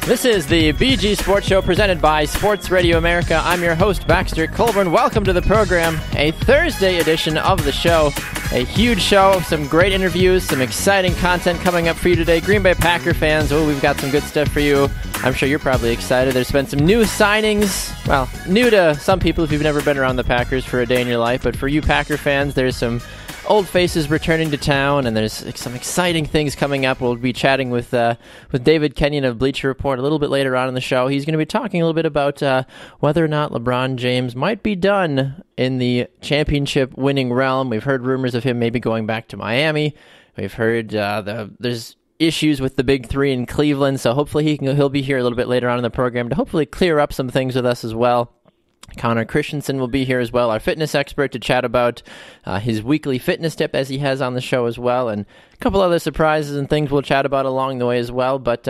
This is the BG Sports Show presented by Sports Radio America. I'm your host, Baxter Colburn. Welcome to the program, a Thursday edition of the show. A huge show, some great interviews, some exciting content coming up for you today. Green Bay Packer fans, we've got some good stuff for you. I'm sure you're probably excited. There's been some new signings. Well, new to some people if you've never been around the Packers for a day in your life. But for you Packer fans, there's some old faces returning to town, and there's some exciting things coming up. We'll be chatting with David Kenyon of Bleacher Report a little bit later on in the show. He's going to be talking a little bit about whether or not LeBron James might be done in the championship-winning realm. We've heard rumors of him maybe going back to Miami. We've heard there's issues with the Big Three in Cleveland, so hopefully he'll be here a little bit later on in the program to hopefully clear up some things with us as well. Christensen will be here as well, our fitness expert, to chat about his weekly fitness tip as he has on the show as well, and a couple other surprises and things we'll chat about along the way as well. But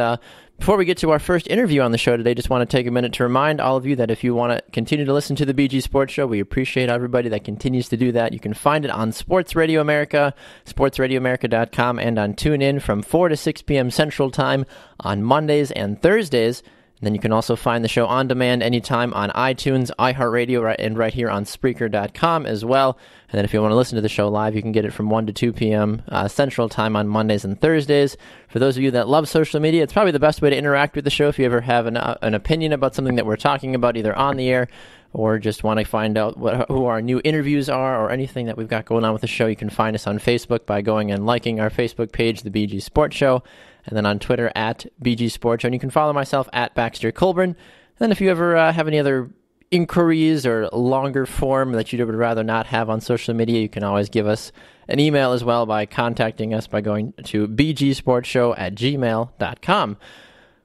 before we get to our first interview on the show today, just want to take a minute to remind all of you that if you want to continue to listen to the BG Sports Show, we appreciate everybody that continues to do that. You can find it on Sports Radio America, sportsradioamerica.com, and on TuneIn from 4 to 6 p.m. Central Time on Mondays and Thursdays. And then you can also find the show on demand anytime on iTunes, iHeartRadio, and right here on Spreaker.com as well. And then if you want to listen to the show live, you can get it from 1 to 2 p.m. Central Time on Mondays and Thursdays. For those of you that love social media, it's probably the best way to interact with the show. If you ever have an opinion about something that we're talking about, either on the air or just want to find out who our new interviews are or anything that we've got going on with the show, you can find us on Facebook by going and liking our Facebook page, The BG Sports Show, and then on Twitter at BG Sports Show. And you can follow myself at Baxter Colburn. And then if you ever have any other inquiries or longer form that you'd rather not have on social media, you can always give us an email as well by contacting us by going to bgsportshow@gmail.com.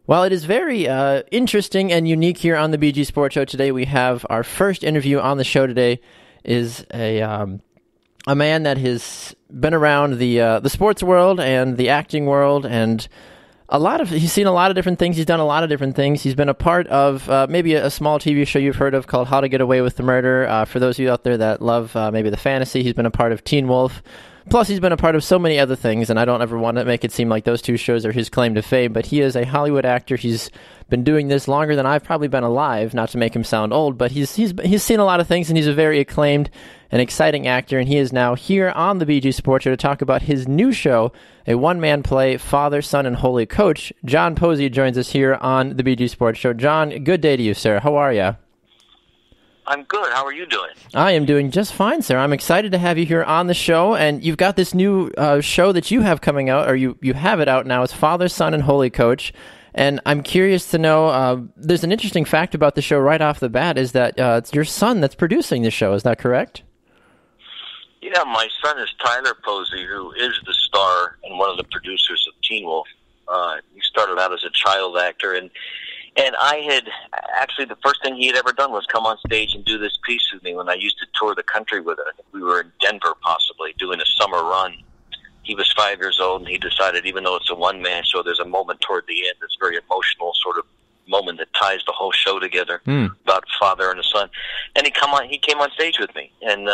Well, it is very interesting and unique here on the BG Sports Show today. We have our first interview on the show today is a man that has been around the sports world and the acting world, and he's seen a lot of different things. He's done a lot of different things. He's been a part of maybe a small TV show you've heard of called How to Get Away with the Murder. For those of you out there that love maybe the fantasy, he's been a part of Teen Wolf. Plus, he's been a part of so many other things, and I don't ever want to make it seem like those two shows are his claim to fame, but he is a Hollywood actor. He's been doing this longer than I've probably been alive, not to make him sound old, but he's seen a lot of things, and he's a very acclaimed and exciting actor, and he is now here on the BG Sports Show to talk about his new show, a one-man play, Father, Son, and Holy Coach. John Posey joins us here on the BG Sports Show. John, good day to you, sir. How are you? I'm good. How are you doing? I am doing just fine, sir. I'm excited to have you here on the show, and you've got this new show that you have coming out, or you have it out now. It's Father, Son, and Holy Coach, and I'm curious to know, there's an interesting fact about the show right off the bat, is that it's your son that's producing the show. Is that correct? Yeah, my son is Tyler Posey, who is the star and one of the producers of Teen Wolf. He started out as a child actor, and I had, actually, the first thing he had ever done was come on stage and do this piece with me when I used to tour the country with it. I think we were in Denver, possibly, doing a summer run. He was 5 years old, and he decided, even though it's a one-man show, there's a moment toward the end that's very emotional, sort of moment that ties the whole show together about father and a son. And he came on stage with me, and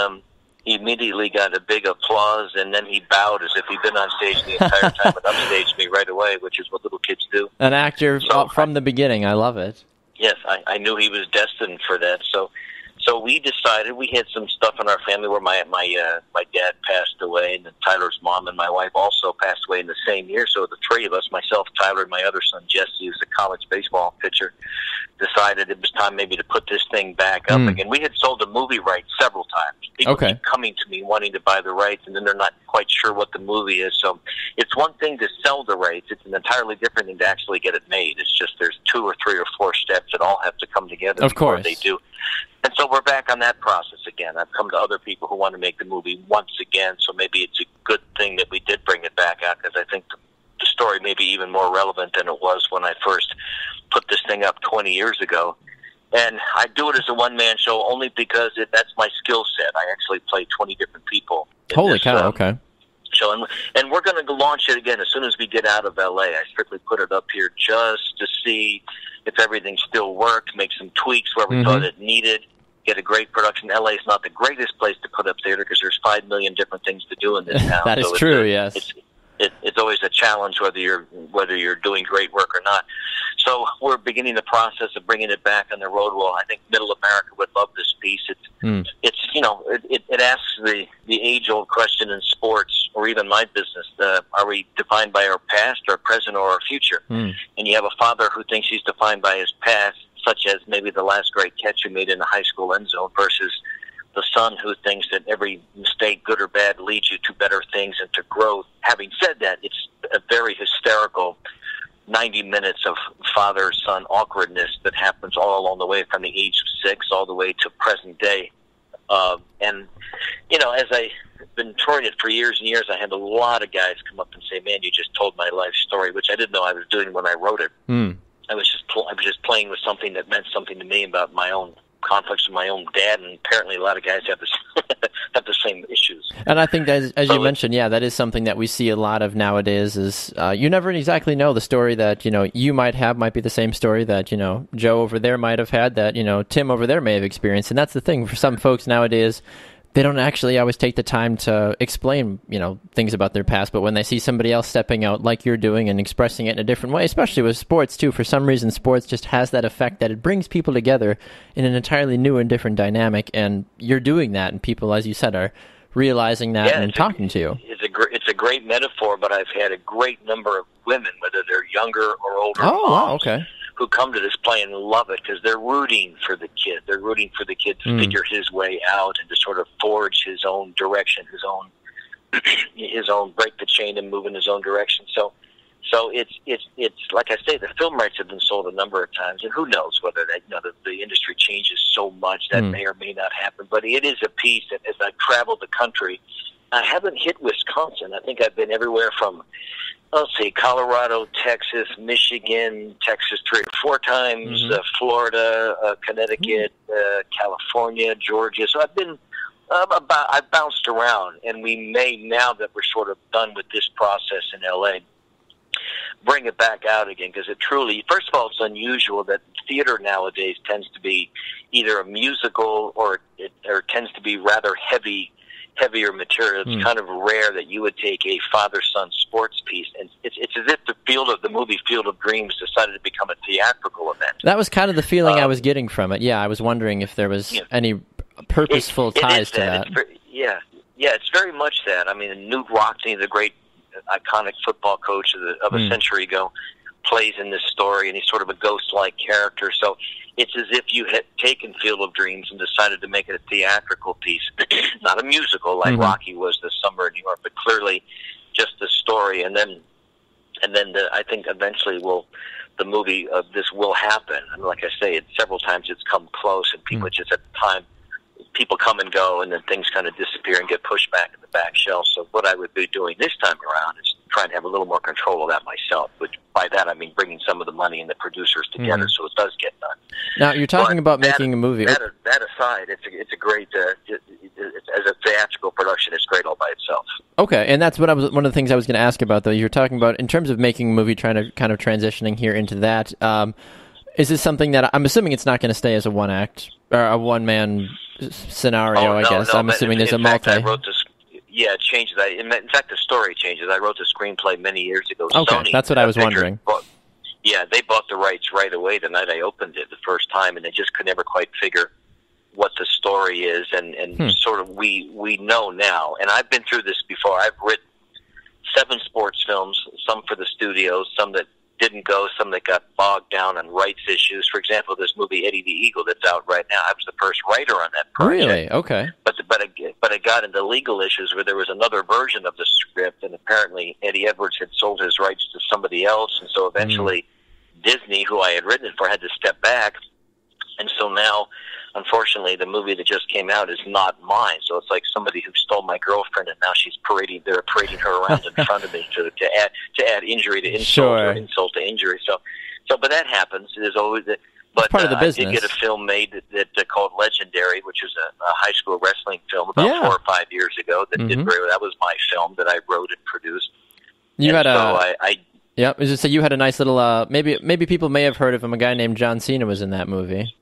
he immediately got a big applause, and then he bowed as if he'd been on stage the entire time and upstaged me right away, which is what little kids do. An actor from the beginning. I love it. Yes, I knew he was destined for that. So we decided, we had some stuff in our family where my dad passed away, and then Tyler's mom and my wife also passed away in the same year. So the three of us, myself, Tyler, and my other son, Jesse, who's a college baseball pitcher, decided it was time maybe to put this thing back up again. We had sold the movie rights several times. People keep coming to me wanting to buy the rights, and then they're not quite sure what the movie is. So it's one thing to sell the rights. It's an entirely different thing to actually get it made. It's just there's 2 or 3 or 4 steps that all have to come together before they do. And so we're back on that process again. I've come to other people who want to make the movie once again, so maybe it's a good thing that we did bring it back out, because I think the story may be even more relevant than it was when I first put this thing up 20 years ago. And I do it as a one-man show only because that's my skill set. I actually play 20 different people. Holy cow, okay. Show. And we're going to launch it again as soon as we get out of L.A. I strictly put it up here just to see if everything still worked, make some tweaks where we thought it needed, get a great production. L.A. is not the greatest place to put up theater because there's 5 million different things to do in this town. That is true, yes. it's always a challenge whether you're doing great work or not. So we're beginning the process of bringing it back on the road. Well, I think Middle America would love this piece. It asks the age-old question in sports, or even my business: are we defined by our past, our present, or our future? And you have a father who thinks he's defined by his past, such as maybe the last great catch he made in the high school end zone, versus the son who thinks that every mistake, good or bad, leads you to better things and to growth. Having said that, it's a very hysterical 90 minutes of father-son awkwardness that happens all along the way, from the age of 6 all the way to present day. And, as I've been touring it for years and years, I had a lot of guys come up and say, "Man, you just told my life story," which I didn't know I was doing when I wrote it. I was just playing with something that meant something to me about my own conflicts with my own dad, and apparently a lot of guys have the same issues. And I think, as you mentioned, that is something that we see a lot of nowadays, is you never exactly know the story that, you might be the same story that, Joe over there might have had, that, Tim over there may have experienced. And that's the thing for some folks nowadays. They don't actually always take the time to explain, things about their past, but when they see somebody else stepping out like you're doing and expressing it in a different way, especially with sports too, for some reason sports just has that effect that it brings people together in an entirely new and different dynamic, and you're doing that, and people, as you said, are realizing that and talking to you. It's a great metaphor, but I've had a great number of women, whether they're younger or older, who come to this play and love it because they're rooting for the kid. They're rooting for the kid to figure his way out and to sort of forge his own direction, his own break the chain and move in his own direction. So it's like I say, the film rights have been sold a number of times, and who knows whether the industry changes so much that may or may not happen. But it is a piece that, as I've traveled the country, I haven't hit Wisconsin. I think I've been everywhere from, let's see, Colorado, Texas, Michigan, Texas 3 or 4 times, Florida, Connecticut, California, Georgia. So I've been I've bounced around, and we may, now that we're sort of done with this process in L.A., bring it back out again, because it truly, first of all, it's unusual that theater nowadays tends to be either a musical or it tends to be rather heavier material. It's kind of rare that you would take a father-son sports piece, and it's as if the movie Field of Dreams decided to become a theatrical event. That was kind of the feeling I was getting from it. Yeah, I was wondering if there was any purposeful ties to that. It's very much that. I mean, Newt Rockne, the great iconic football coach of a century ago, plays in this story, and he's sort of a ghost-like character. So it's as if you had taken Field of Dreams and decided to make it a theatrical piece, not a musical like Rocky was this summer in New York, but clearly just a story. And then I think eventually the movie of this will happen. I mean, like I say, several times it's come close, and people just at the time, people come and go, and then things kind of disappear and get pushed back in the back shelf. So what I would be doing this time around is trying to have a little more control of that myself, which by that I mean bringing some of the money and the producers together so it does get done. Now, you're talking about making a movie. That aside, it's a great, as a theatrical production, it's great all by itself. Okay, and that's one of the things I was going to ask about, though. You're talking about, in terms of making a movie, trying to kind of transitioning here into that. Is this something that, I'm assuming it's not going to stay as a one-act, or a one-man scenario, I guess. I'm assuming there's a multi. I wrote this. Yeah, it changes. In fact, the story changes. I wrote the screenplay many years ago. Okay, Sony, that's what I was wondering. They bought the rights right away the night I opened it the first time, and they just could never quite figure what the story is. And sort of we know now, and I've been through this before. I've written 7 sports films, some for the studios, some that didn't go, some that got bogged down on rights issues. For example, this movie Eddie the Eagle that's out right now, I was the first writer on that project. Really? Okay. But it got into legal issues where there was another version of the script, and apparently Eddie Edwards had sold his rights to somebody else, and so eventually Disney, who I had written it for, had to step back. And so now, unfortunately, the movie that just came out is not mine. So it's like somebody who stole my girlfriend, and now they're parading her around in front of me to add injury to insult or insult to injury. So, but that happens. There's always but part of the business. I did get a film made that called Legendary, which was a high school wrestling film about 4 or 5 years ago that did very well. That was my film that I wrote and produced. You had I was just say you had a nice little. Maybe people may have heard of him. A guy named John Cena was in that movie.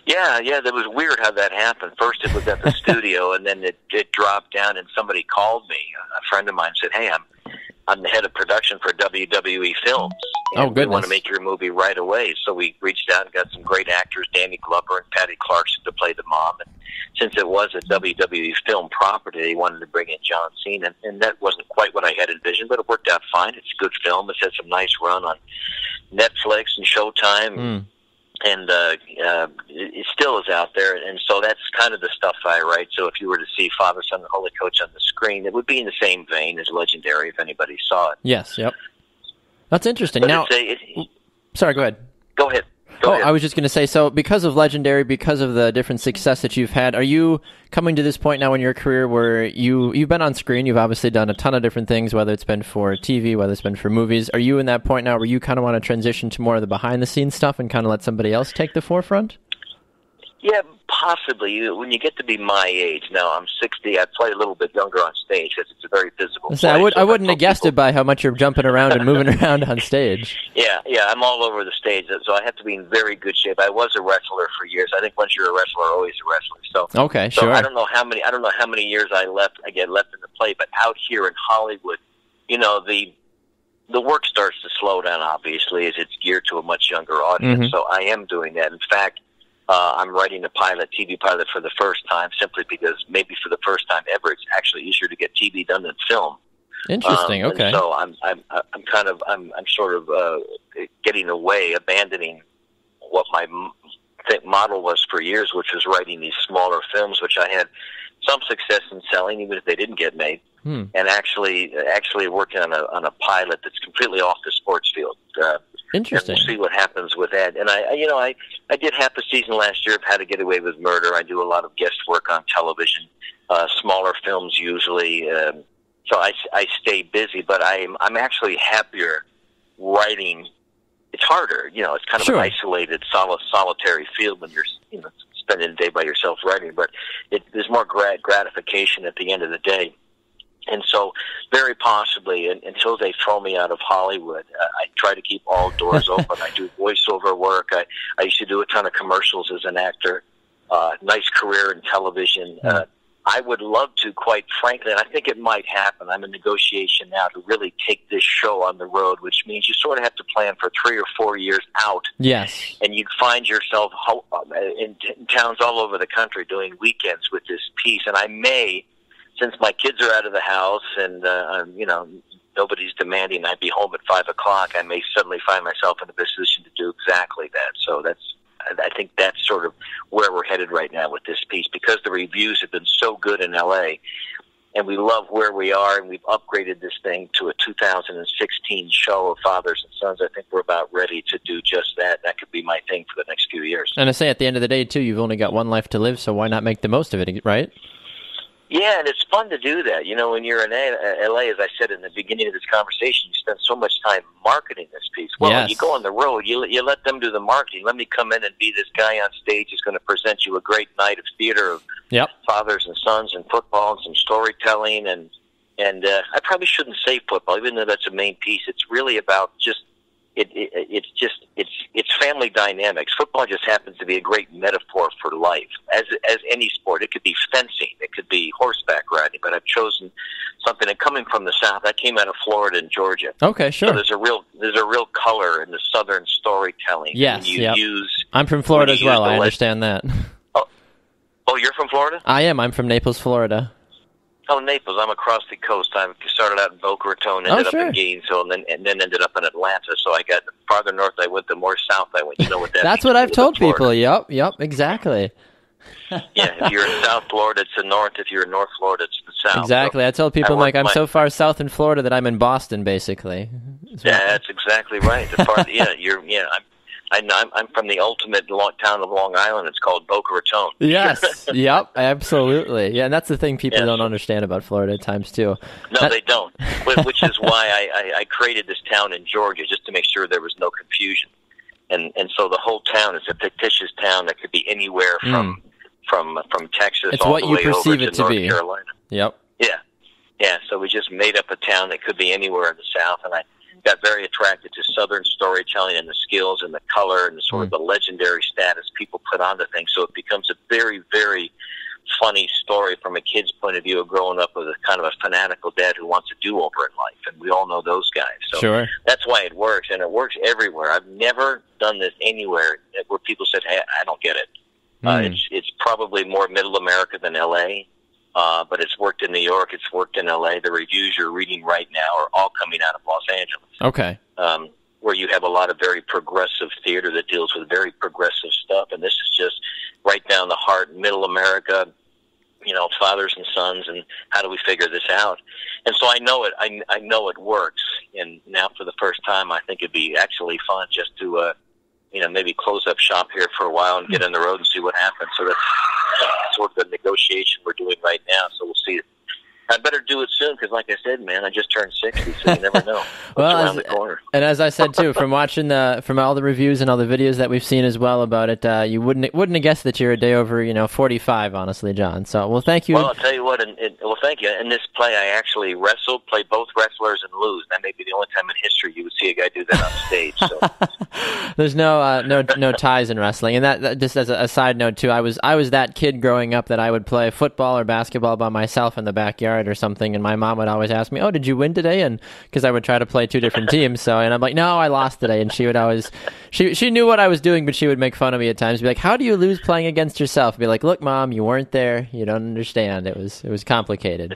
Yeah, that was weird how that happened. First it was at the studio, and then it dropped down, and somebody called me. A friend of mine said, "Hey, I'm the head of production for WWE Films. Oh, And goodness. we want to make your movie right away. So we reached out and got some great actors, Danny Glover and Patty Clarkson, to play the mom. And since it was a WWE film property, they wanted to bring in John Cena. And that wasn't quite what I had envisioned, but it worked out fine. It's a good film. It's had some nice run on Netflix and Showtime. And it still is out there, and so that's kind of the stuff I write. So if you were to see Father, Son, and Holy Coach on the screen, it would be in the same vein as Legendary if anybody saw it. Yes, yep. That's interesting. But Now, sorry, go ahead. Go ahead. I was just going to say, so because of Legendary, because of the different success that you've had, are you coming to this point now in your career where you've been on screen, you've obviously done a ton of different things, whether it's been for TV, whether it's been for movies. Are you in that point now where you kind of want to transition to more of the behind-the-scenes stuff and kind of let somebody else take the forefront? Yeah, possibly. When you get to be my age, now I'm 60, I play a little bit younger on stage because it's a very physical play. I wouldn't have guessed it by how much you're jumping around and moving around on stage. Yeah, I'm all over the stage, so I have to be in very good shape. I was a wrestler for years. I think once you're a wrestler, always a wrestler. So okay, sure. I don't know how many years I left in the play, but out here in Hollywood, the work starts to slow down, obviously, as it's geared to a much younger audience. So I am doing that. In fact, I'm writing a TV pilot for the first time, simply because maybe for the first time ever, it's actually easier to get TV done than film. Interesting. Okay. And so I'm sort of getting away, abandoning what my model was for years, which was writing these smaller films, which I had some success in selling, even if they didn't get made. And actually working on a pilot that's completely off the sports field. Interesting. And we'll see what happens with that. And I did half a season last year of How to Get Away with Murder. I do a lot of guest work on television, smaller films usually. So I stay busy, but I'm actually happier writing. It's harder, it's kind of an isolated, solitary field when you're spending a day by yourself writing. But there's more gratification at the end of the day. And so, very possibly, until they throw me out of Hollywood, I try to keep all doors open. I do voiceover work. I used to do a ton of commercials as an actor. Nice career in television. I would love to, quite frankly, and I think it might happen. I'm in negotiation now to really take this show on the road, which means you sort of have to plan for 3 or 4 years out. Yes. And you find yourself in towns all over the country doing weekends with this piece. And I may, since my kids are out of the house and, nobody's demanding I be home at 5 o'clock, I may suddenly find myself in a position to do exactly that. So I think that's sort of where we're headed right now with this piece, because the reviews have been so good in L.A., and we love where we are, and we've upgraded this thing to a 2016 show of fathers and sons. I think we're about ready to do just that. That could be my thing for the next few years. And I say at the end of the day, too, you've only got one life to live, so why not make the most of it, right? Yeah, and it's fun to do that. When you're in L.A., as I said in the beginning of this conversation, you spend so much time marketing this piece. Well, when you go on the road, you let them do the marketing. Let me come in and be this guy on stage who's going to present you a great night of theater of fathers and sons and football and some storytelling. And I probably shouldn't say football, even though that's a main piece. It's really about just it's family dynamics. Football just happens to be a great metaphor for life, as any sport. It could be fencing, it could be horseback riding, but I've chosen something. And coming from the South, I came out of Florida and Georgia. Okay, sure. So there's a real color in the Southern storytelling. Yes, I'm from Florida as well. I understand that. Oh, you're from Florida? I am. I'm from Naples, Florida. Oh, Naples. I'm across the coast. I started out in Boca Raton, ended up in Gainesville, and then ended up in Atlanta. So I got farther north I went, the more south I went. You know what that That's means. what I've told people. Yep, exactly. Yeah, if you're in South Florida, it's the north. If you're in North Florida, it's the south. Exactly. So I tell people, I'm so far south in Florida that I'm in Boston, basically. That's exactly right. I'm from the ultimate town of Long Island. It's called Boca Raton. Yes. Yep. Absolutely. Yeah, and that's the thing people don't understand about Florida at times, too. No, they don't. Which is why I created this town in Georgia, just to make sure there was no confusion. And so the whole town is a fictitious town that could be anywhere from Texas it's all what the you way perceive over it to to North be. Carolina. Yep. Yeah. So we just made up a town that could be anywhere in the South, and I got very attracted to Southern storytelling and the skills and the color and the sort of the legendary status people put onto things. So it becomes a very, very funny story from a kid's point of view of growing up with a kind of a fanatical dad who wants a do-over in life, and we all know those guys. So sure. That's why it works, and it works everywhere. I've never done this anywhere where people said, "Hey, I don't get it." It's probably more Middle America than L.A., but it's worked in New York. It's worked in L.A. The reviews you're reading right now are all coming out of Los Angeles. Okay. Where you have a lot of very progressive theater that deals with very progressive stuff, and this is just right down the heart, Middle America, fathers and sons, and how do we figure this out? And so I know it. I know it works. And now for the first time, I think it'd be actually fun just to, maybe close up shop here for a while and get on the road and see what happens. So that's sort of the negotiation we're doing right now. So we'll see. I better do it soon because, like I said, man, I just turned 60, so you never know what's around the corner. And as I said too, from watching from all the reviews and all the videos that we've seen as well about it, you wouldn't have guessed that you're a day over 45, honestly, John. So, well, thank you. Well, I'll tell you what. Well, thank you. In this play, I actually played both wrestlers, and lose. That may be the only time in history you would see a guy do that on stage. So. There's no ties in wrestling, and that just as a side note too, I was that kid growing up that I would play football or basketball by myself in the backyard or something, and my mom would always ask me, "Oh, did you win today?" And because I would try to play two different teams, and I'm like, "No, I lost today." And she would always, she knew what I was doing, but she would make fun of me at times, be like, "How do you lose playing against yourself?" I'd be like, "Look, Mom, you weren't there. You don't understand. It was complicated."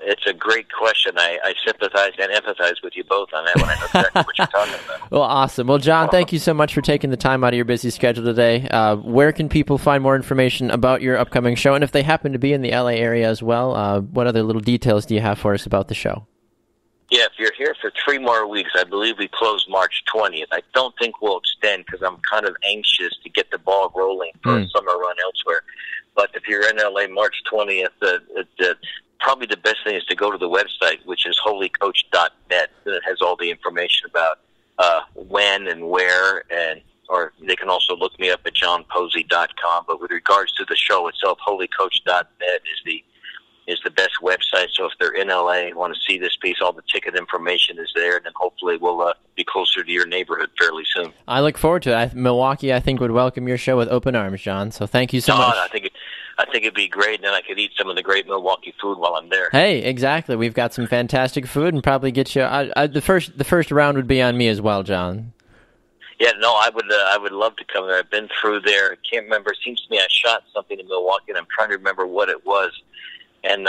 It's a great question. I sympathize and empathize with you both on that one. I know exactly what you're talking about. Well, awesome. Well, John, thank you so much for taking the time out of your busy schedule today. Where can people find more information about your upcoming show? And if they happen to be in the LA area as well, what other little details do you have for us about the show? Yeah, if you're here for 3 more weeks, I believe we close March 20th. I don't think we'll extend because I'm kind of anxious to get the ball rolling for a summer run elsewhere. But if you're in LA March 20th, probably the best thing is to go to the website, which is holycoach.net. It has all the information about when and where, or they can also look me up at johnposey.com. But with regards to the show itself, holycoach.net is the best website. So if they're in LA and want to see this piece, all the ticket information is there, and then hopefully we'll be closer to your neighborhood fairly soon. I look forward to it. Milwaukee, I think, would welcome your show with open arms, John. So thank you so much. I think it'd be great, and then I could eat some of the great Milwaukee food while I'm there. Hey, exactly. We've got some fantastic food, and probably get you. The first round would be on me as well, John. Yeah, no, I would love to come there. I've been through there. I can't remember. It seems to me I shot something in Milwaukee, and I'm trying to remember what it was, and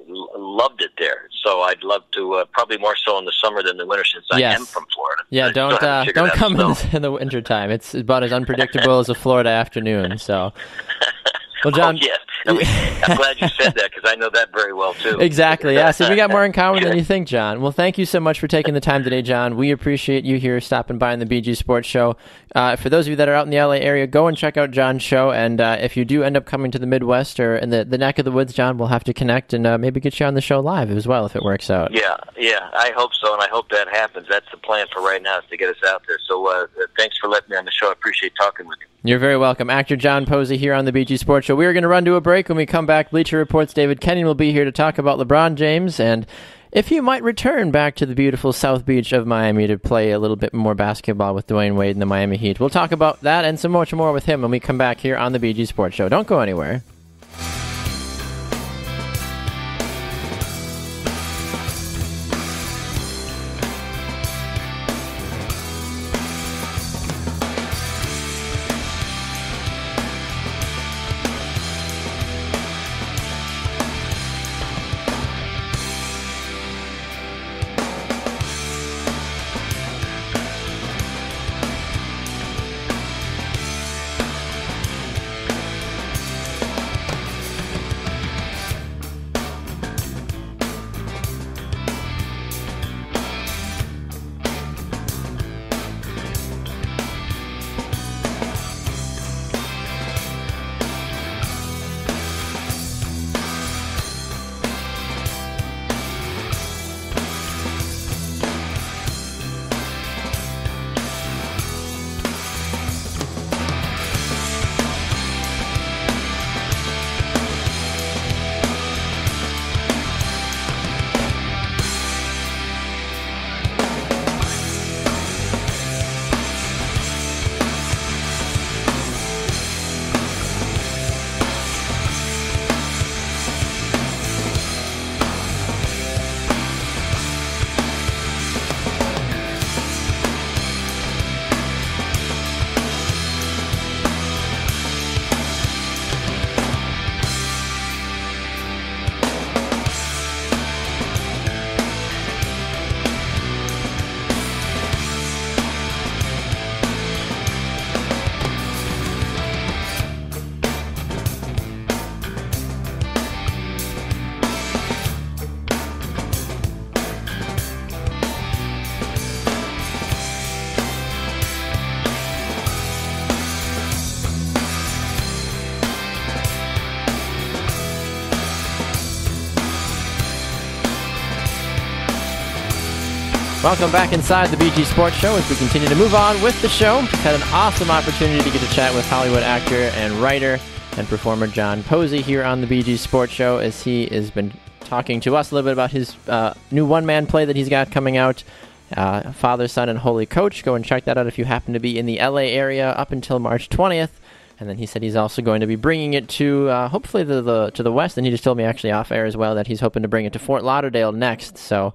loved it there. So I'd love to, probably more so in the summer than the winter, since I am from Florida. Yeah, don't come in the winter time. It's about as unpredictable as a Florida afternoon. So. Well, John, yes. I'm glad you said that because I know that very well, too. Exactly, yeah. So we got more in common than you think, John. Well, thank you so much for taking the time today, John. We appreciate you here stopping by on the BG Sports Show. For those of you that are out in the LA area, go and check out John's show. And if you do end up coming to the Midwest or in the neck of the woods, John, we'll have to connect and maybe get you on the show live as well if it works out. Yeah, I hope so, and I hope that happens. That's the plan for right now, is to get us out there. So thanks for letting me on the show. I appreciate talking with you. You're very welcome. Actor John Posey here on the BG Sports Show. We are going to run to a break. When we come back, Bleacher Report's David Kenyon will be here to talk about LeBron James and if he might return back to the beautiful South Beach of Miami to play a little bit more basketball with Dwayne Wade and the Miami Heat. We'll talk about that and so much more with him when we come back here on the BG Sports Show. Don't go anywhere. Welcome back inside the BG Sports Show as we continue to move on with the show. Had an awesome opportunity to get to chat with Hollywood actor and writer and performer John Posey here on the BG Sports Show as he has been talking to us a little bit about his new one-man play that he's got coming out, Father, Son, and Holy Coach. Go and check that out if you happen to be in the LA area up until March 20th. And then he said he's also going to be bringing it to, hopefully, to the west. And he just told me actually off air as well that he's hoping to bring it to Fort Lauderdale next. So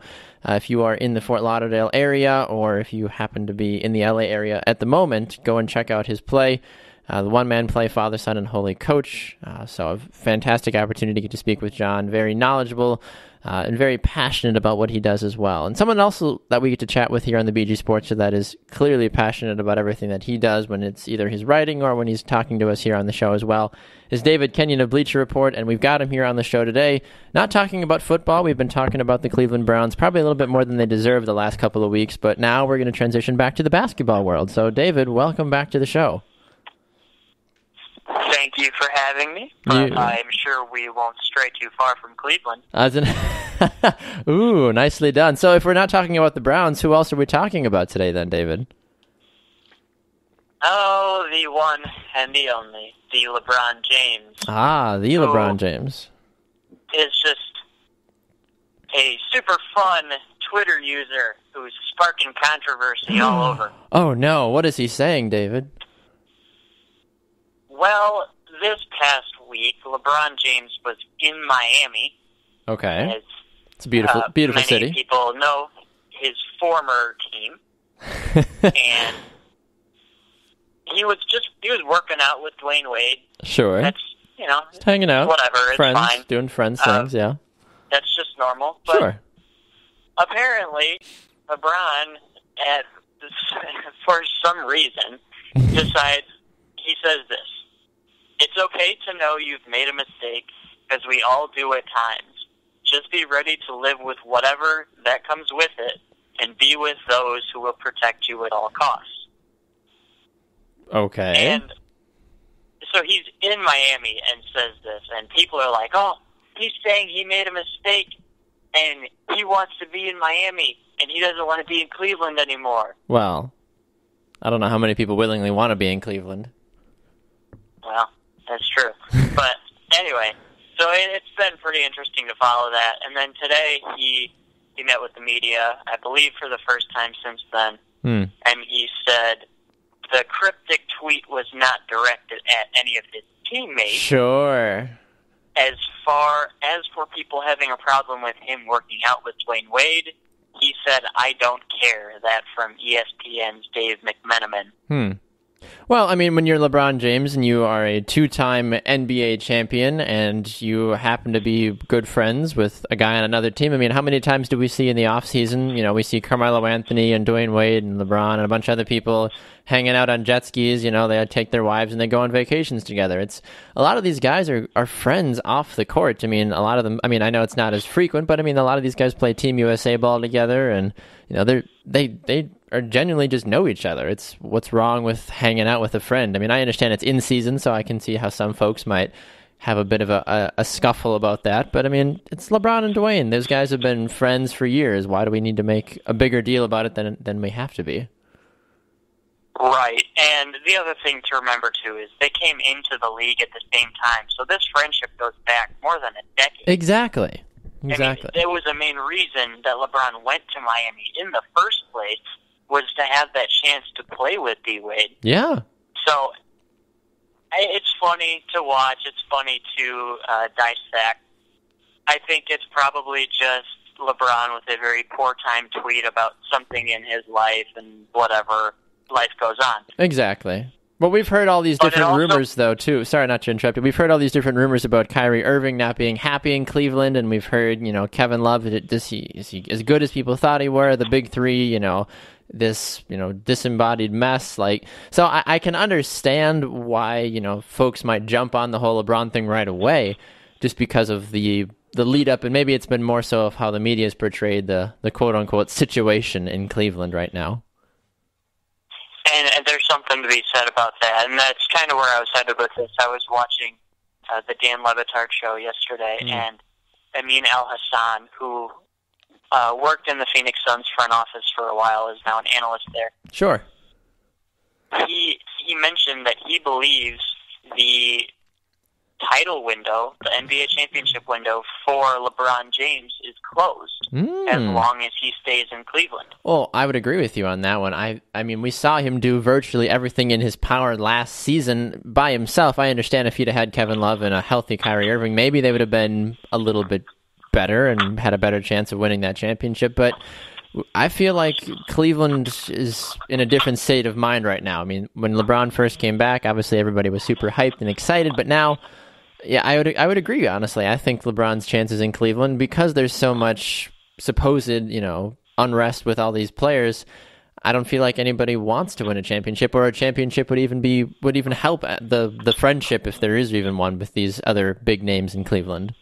if you are in the Fort Lauderdale area or if you happen to be in the LA area at the moment, go and check out his play, the one-man play, Father, Son, and Holy Coach. So a fantastic opportunity to get to speak with John, very knowledgeable and very passionate about what he does as well. And someone else that we get to chat with here on the BG Sports Show that is clearly passionate about everything that he does when it's either his writing or when he's talking to us here on the show as well is David Kenyon of Bleacher Report, and we've got him here on the show today, not talking about football. We've been talking about the Cleveland Browns probably a little bit more than they deserve the last couple of weeks, but now we're going to transition back to the basketball world. So, David, welcome back to the show. Thank you for having me. I'm sure we won't stray too far from Cleveland. Ooh, nicely done. So if we're not talking about the Browns, who else are we talking about today then, David? Oh, the one and the only, the LeBron James. Ah, the LeBron James. Is just a super fun Twitter user who's sparking controversy all over. Oh, no. What is he saying, David? Well, this past week, LeBron James was in Miami. Okay. It's a beautiful city. Many people know his former team. And he was working out with Dwayne Wade. Sure. That's, just hanging out. Whatever, it's friends, fine. Doing friends things, yeah. That's just normal. But sure. Apparently, LeBron, for some reason, decides, he says this: "It's okay to know you've made a mistake, because we all do at times. Just be ready to live with whatever that comes with it, and be with those who will protect you at all costs." Okay. And so he's in Miami and says this, and people are like, "Oh, he's saying he made a mistake, and he wants to be in Miami, and he doesn't want to be in Cleveland anymore." Well, I don't know how many people willingly want to be in Cleveland. Well, that's true. But anyway, so it's been pretty interesting to follow that. And then today he met with the media, I believe for the first time since then, and he said the cryptic tweet was not directed at any of his teammates. Sure. As far as for people having a problem with him working out with Dwayne Wade, he said, "I don't care." That from ESPN's Dave McMenamin. Well, I mean, when you're LeBron James and you are a two-time NBA champion and you happen to be good friends with a guy on another team, I mean, how many times do we see in the offseason, we see Carmelo Anthony and Dwayne Wade and LeBron and a bunch of other people hanging out on jet skis, they take their wives and they go on vacations together. A lot of these guys are friends off the court. I mean, a lot of them, I know it's not as frequent, but a lot of these guys play Team USA ball together and, they are genuinely just know each other. It's what's wrong with hanging out with a friend. I understand it's in season, so I can see how some folks might have a bit of a scuffle about that. But, it's LeBron and Dwayne. Those guys have been friends for years. Why do we need to make a bigger deal about it than we have to be? Right. And the other thing to remember, too, is they came into the league at the same time. So this friendship goes back more than a decade. Exactly. There was a main reason that LeBron went to Miami in the first place was to have that chance to play with D-Wade. Yeah. So it's funny to watch. It's funny to dissect. I think it's probably just LeBron with a very poor time tweet about something in his life and whatever life goes on. Exactly. Well, we've heard all these different rumors, though, too. Sorry not to interrupt you. We've heard all these different rumors about Kyrie Irving not being happy in Cleveland, and we've heard, Kevin Love, is he as good as people thought he were? The big three, this, disembodied mess. So I can understand why, folks might jump on the whole LeBron thing right away, just because of the lead up, and maybe it's been more so of how the media has portrayed the quote-unquote situation in Cleveland right now. And there's something to be said about that, and that's kind of where I was headed with this. I was watching the Dan Le Batard show yesterday, and Amin Al-Hassan, who worked in the Phoenix Suns front office for a while, is now an analyst there. Sure. He mentioned that he believes the title window, the NBA championship window for LeBron James is closed as long as he stays in Cleveland. Well, I would agree with you on that one. I mean, we saw him do virtually everything in his power last season by himself. I understand if he'd have had Kevin Love and a healthy Kyrie Irving, maybe they would have been a little bit better and had a better chance of winning that championship. But I feel like Cleveland is in a different state of mind right now. I mean, when LeBron first came back, obviously everybody was super hyped and excited, but now, yeah, I would agree, honestly. I think LeBron's chances in Cleveland, because there's so much supposed, unrest with all these players, I don't feel like anybody wants to win a championship, or a championship would even help the friendship, if there is even one, with these other big names in Cleveland.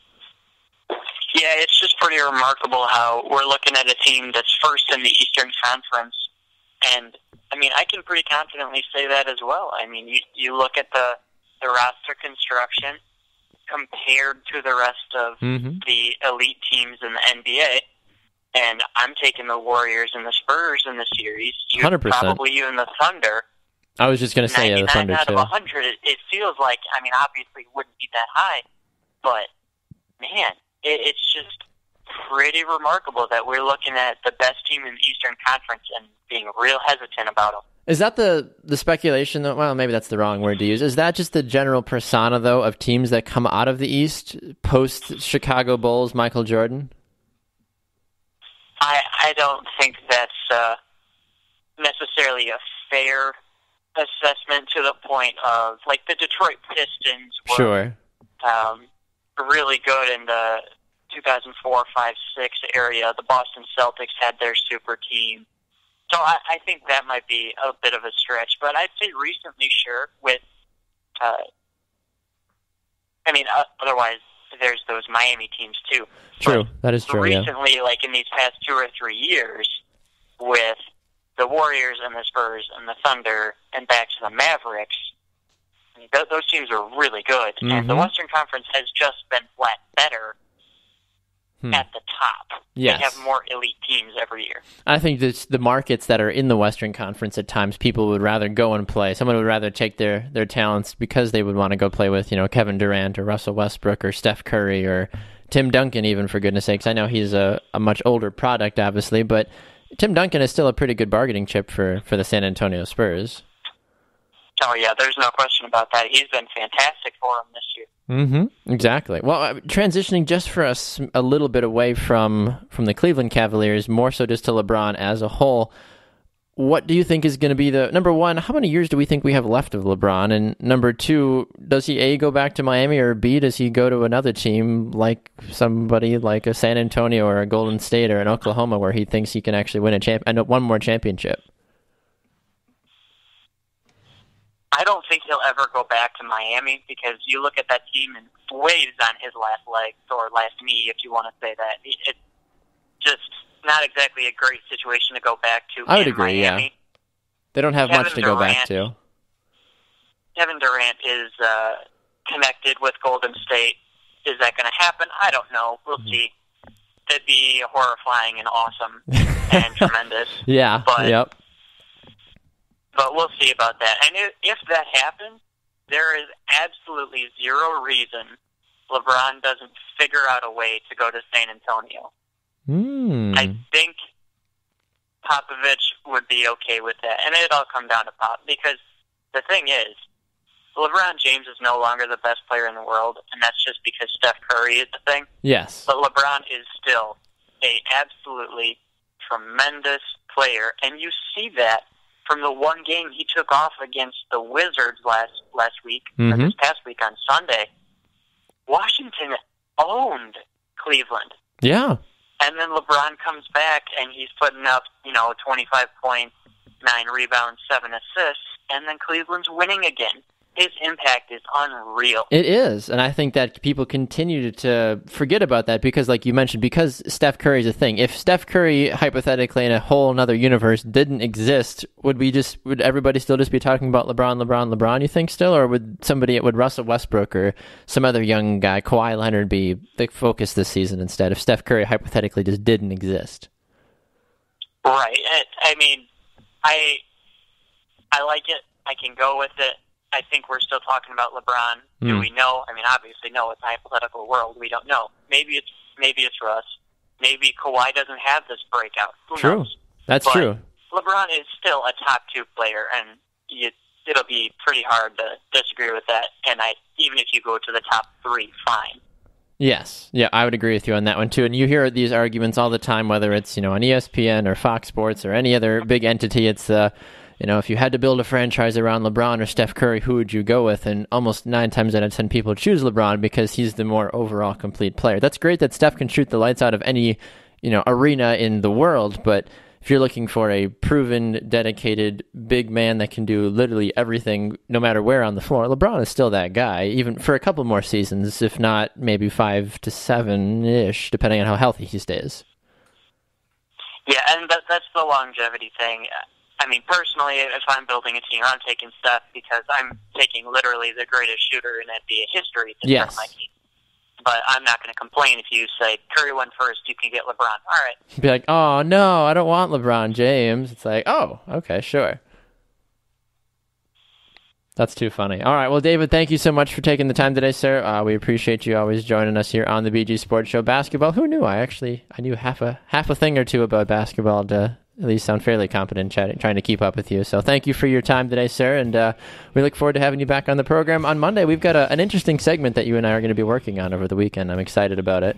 Yeah, it's just pretty remarkable how we're looking at a team that's first in the Eastern Conference, and I mean, I can pretty confidently say that as well. I mean, you look at the roster construction compared to the rest of the elite teams in the NBA, and I'm taking the Warriors and the Spurs in the series. 100%. Probably even the Thunder. I was just going to say, the Thunder, 99 out too. of 100, it feels like, I mean, obviously it wouldn't be that high, but, man, it's just pretty remarkable that we're looking at the best team in the Eastern Conference and being real hesitant about them. Is that the speculation, though? Well, maybe that's the wrong word to use. Is that just the general persona, though, of teams that come out of the East post-Chicago Bulls, Michael Jordan? I don't think that's necessarily a fair assessment, to the point of, like, the Detroit Pistons were really good in the 2004, 5, 6 area. The Boston Celtics had their super team. So I think that might be a bit of a stretch. But I'd say recently, sure, with, otherwise there's those Miami teams too. True, but that is true, recently, like in these past 2 or 3 years, with the Warriors and the Spurs and the Thunder and back to the Mavericks, I mean, those teams are really good. And the Western Conference has just been flat better at the top. Yes. They have more elite teams every year. I think the markets that are in the Western Conference, at times people would rather go and play. Someone would rather take their talents because they would want to go play with, Kevin Durant or Russell Westbrook or Steph Curry or Tim Duncan, even, for goodness sakes. I know he's a much older product, obviously, but Tim Duncan is still a pretty good bargaining chip for the San Antonio Spurs. Oh, yeah, there's no question about that. He's been fantastic for him this year. Exactly. Well, transitioning just for us a little bit away from the Cleveland Cavaliers, more so just to LeBron as a whole, what do you think is going to be number one, how many years do we think we have left of LeBron? And number two, does he A, go back to Miami, or B, does he go to another team like somebody like a San Antonio or a Golden State or an Oklahoma, where he thinks he can actually win one more championship? I don't think he'll ever go back to Miami, because you look at that team and waves on his last legs, or last knee, if you want to say that. It's just not exactly a great situation to go back to. I would agree, Miami. yeah. They don't have much to go back to. Kevin Durant is connected with Golden State. Is that going to happen? I don't know. We'll see. It'd be horrifying and awesome and tremendous. Yeah, yep. But we'll see about that. And if that happens, there is absolutely zero reason LeBron doesn't figure out a way to go to San Antonio. I think Popovich would be okay with that. And it'd all come down to Pop. Because the thing is, LeBron James is no longer the best player in the world, and that's just because Steph Curry is the thing. Yes. But LeBron is still a absolutely tremendous player. And you see that from the one game he took off against the Wizards last week, or this past week on Sunday. Washington owned Cleveland. Yeah. And then LeBron comes back, and he's putting up, 25 points, 9 rebounds, 7 assists, and then Cleveland's winning again. his impact is unreal. It is, and I think that people continue to forget about that because, like you mentioned, because Steph Curry's a thing. If Steph Curry, hypothetically, in a whole another universe didn't exist, would everybody still just be talking about LeBron, you think still? Or would Russell Westbrook or some other young guy, Kawhi Leonard, be the focus this season instead if Steph Curry, hypothetically, just didn't exist? Right. I mean, I like it. I can go with it. I think we're still talking about LeBron. Do we know? I mean, obviously, no. It's a hypothetical world. We don't know. Maybe it's Russ. Maybe Kawhi doesn't have this breakout. Who knows? That's true. LeBron is still a top 2 player, and it'll be pretty hard to disagree with that. And even if you go to the top 3, fine. Yes. Yeah, I would agree with you on that one, too. And you hear these arguments all the time, whether it's, on ESPN or Fox Sports or any other big entity. It's if you had to build a franchise around LeBron or Steph Curry, who would you go with? And almost 9 times out of 10 people choose LeBron because he's the more overall complete player. That's great that Steph can shoot the lights out of any, arena in the world. But if you're looking for a proven, dedicated, big man that can do literally everything, no matter where on the floor, LeBron is still that guy, even for a couple more seasons, if not maybe 5 to 7-ish, depending on how healthy he stays. Yeah, and that's the longevity thing. I mean, personally, if I'm building a team, I'm taking Steph because I'm taking literally the greatest shooter in NBA history to start my team. But I'm not going to complain if you say, Curry went first, you can get LeBron. All right. Be like, oh, no, I don't want LeBron James. It's like, oh, okay, sure. That's too funny. All right, well, David, thank you so much for taking the time today, sir. We appreciate you always joining us here on the BG Sports Show. Basketball, who knew? I knew half a thing or two about basketball to at least sound fairly competent trying to keep up with you. So thank you for your time today, sir, and we look forward to having you back on the program on Monday. We've got an interesting segment that you and I are going to be working on over the weekend. I'm excited about it.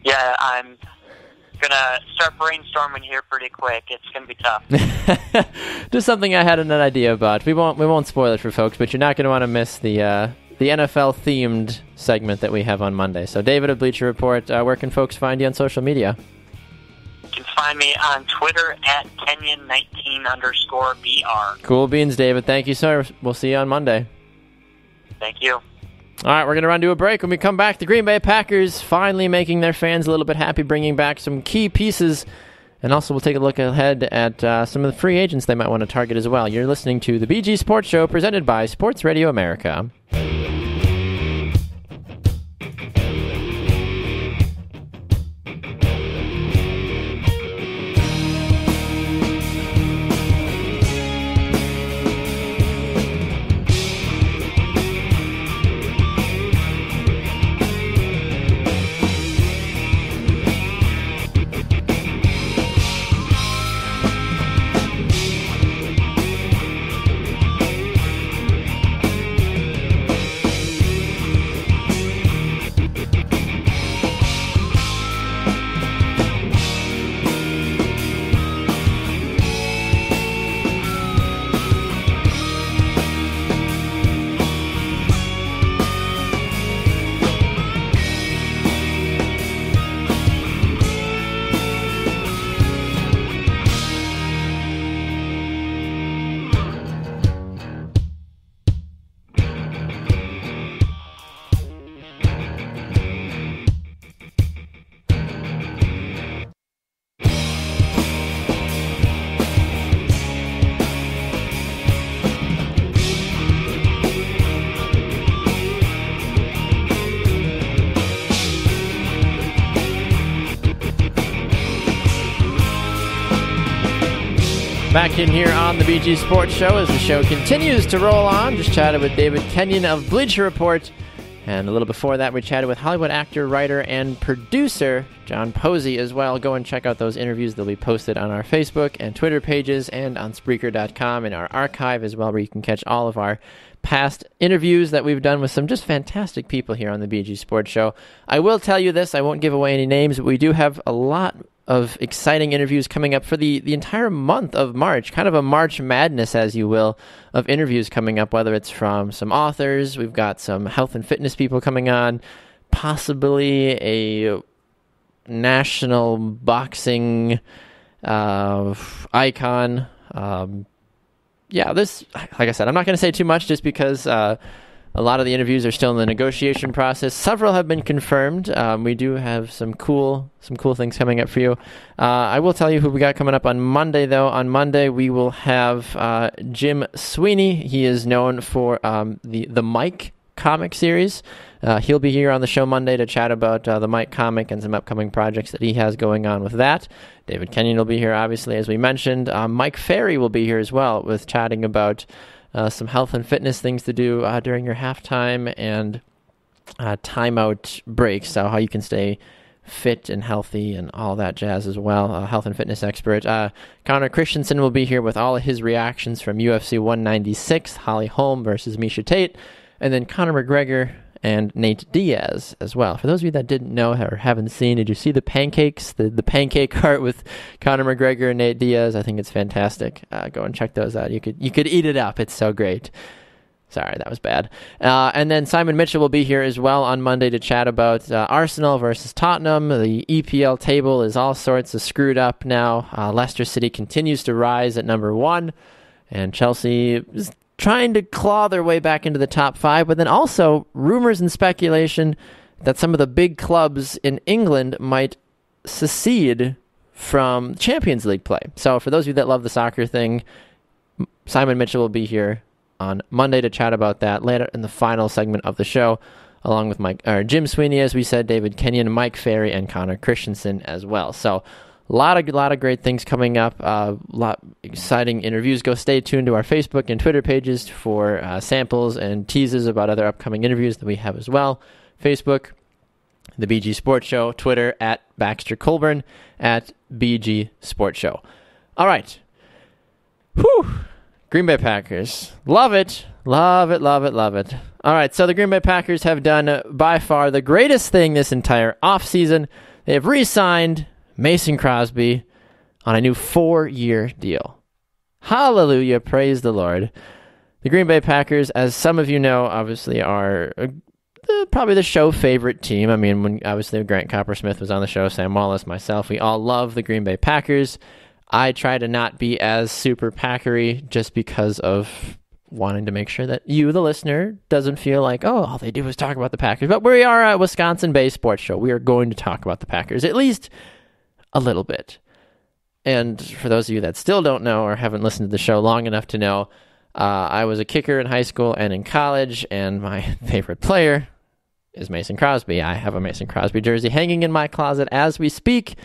Yeah, I'm going to start brainstorming here pretty quick. It's going to be tough. Just something I had an idea about. We won't spoil it for folks, but you're not going to want to miss the NFL-themed segment that we have on Monday. So David of Bleacher Report, where can folks find you on social media? You can find me on Twitter at Kenyon19_BR. Cool beans, David. Thank you, sir. We'll see you on Monday. Thank you. All right, we're going to run to a break. When we come back, the Green Bay Packers finally making their fans a little bit happy, bringing back some key pieces. And also we'll take a look ahead at some of the free agents they might want to target as well. You're listening to the BG Sports Show presented by Sports Radio America. Back in here on the BG Sports Show as the show continues to roll on. Just chatted with David Kenyon of Bleacher Report. And a little before that, we chatted with Hollywood actor, writer, and producer John Posey as well. Go and check out those interviews. They'll be posted on our Facebook and Twitter pages and on Spreaker.com in our archive as well, where you can catch all of our past interviews that we've done with some just fantastic people here on the BG Sports Show. I will tell you this, I won't give away any names, but we do have a lot of exciting interviews coming up for the entire month of March, kind of a March madness, as you will, of interviews coming up, whether it's from some authors, we've got some health and fitness people coming on, possibly a national boxing icon, yeah, this, like I said, I'm not going to say too much just because a lot of the interviews are still in the negotiation process. Several have been confirmed. We do have some cool things coming up for you. I will tell you who we got coming up on Monday, though. On Monday, we will have Jim Sweeney. He is known for the Mike comic series. He'll be here on the show Monday to chat about the Mike comic and some upcoming projects that he has going on with that. David Kenyon will be here, obviously, as we mentioned. Mike Ferry will be here as well with chatting about some health and fitness things to do during your halftime and timeout breaks, so how you can stay fit and healthy and all that jazz as well. Health and fitness expert. Connor Christensen will be here with all of his reactions from UFC 196, Holly Holm versus Miesha Tate, and then Conor McGregor and Nate Diaz as well. For those of you that didn't know or haven't seen, did you see the pancakes, the pancake cart with Conor McGregor and Nate Diaz? I think it's fantastic. Go and check those out. You could eat it up. It's so great. Sorry, that was bad. And then Simon Mitchell will be here as well on Monday to chat about Arsenal versus Tottenham. The EPL table is all sorts of screwed up now. Leicester City continues to rise at number 1, and Chelsea is trying to claw their way back into the top 5, but then also rumors and speculation that some of the big clubs in England might secede from Champions League play. So for those of you that love the soccer thing, Simon Mitchell will be here on Monday to chat about that later in the final segment of the show, along with Jim Sweeney, as we said, David Kenyon, Mike Ferry, and Connor Christensen as well. So a lot of great things coming up. Lot exciting interviews. Go stay tuned to our Facebook and Twitter pages for samples and teases about other upcoming interviews that we have as well. Facebook, the BG Sports Show. Twitter, at Baxter Colburn, at BG Sports Show. All right. Whew. Green Bay Packers. Love it. Love it, love it, love it. All right, so the Green Bay Packers have done by far the greatest thing this entire offseason. They have re-signed Mason Crosby on a new 4-year deal. Hallelujah. Praise the Lord. The Green Bay Packers, as some of you know, obviously are probably the show favorite team. I mean, when obviously Grant Coppersmith was on the show, Sam Wallace, myself, we all love the Green Bay Packers. I try to not be as super Packery just because of wanting to make sure that you, the listener, doesn't feel like, oh, all they do is talk about the Packers. But we are a Wisconsin-based sports show. We are going to talk about the Packers, at least a little bit. And for those of you that still don't know or haven't listened to the show long enough to know, I was a kicker in high school and in college, and my favorite player is Mason Crosby. I have a Mason Crosby jersey hanging in my closet as we speak.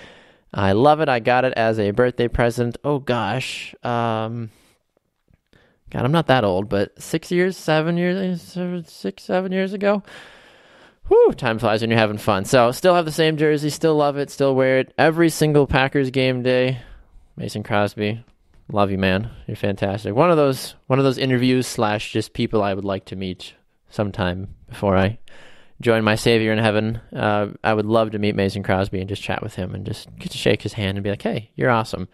I love it. I got it as a birthday present. Oh, gosh. God, I'm not that old, but 7 years ago. Whew, time flies when you're having fun. So, still have the same jersey, still love it, still wear it every single Packers game day. Mason Crosby, love you, man. You're fantastic. One of those interviews / just people I would like to meet sometime before I join my Savior in heaven. I would love to meet Mason Crosby and just chat with him and just get to shake his hand and be like, hey, you're awesome.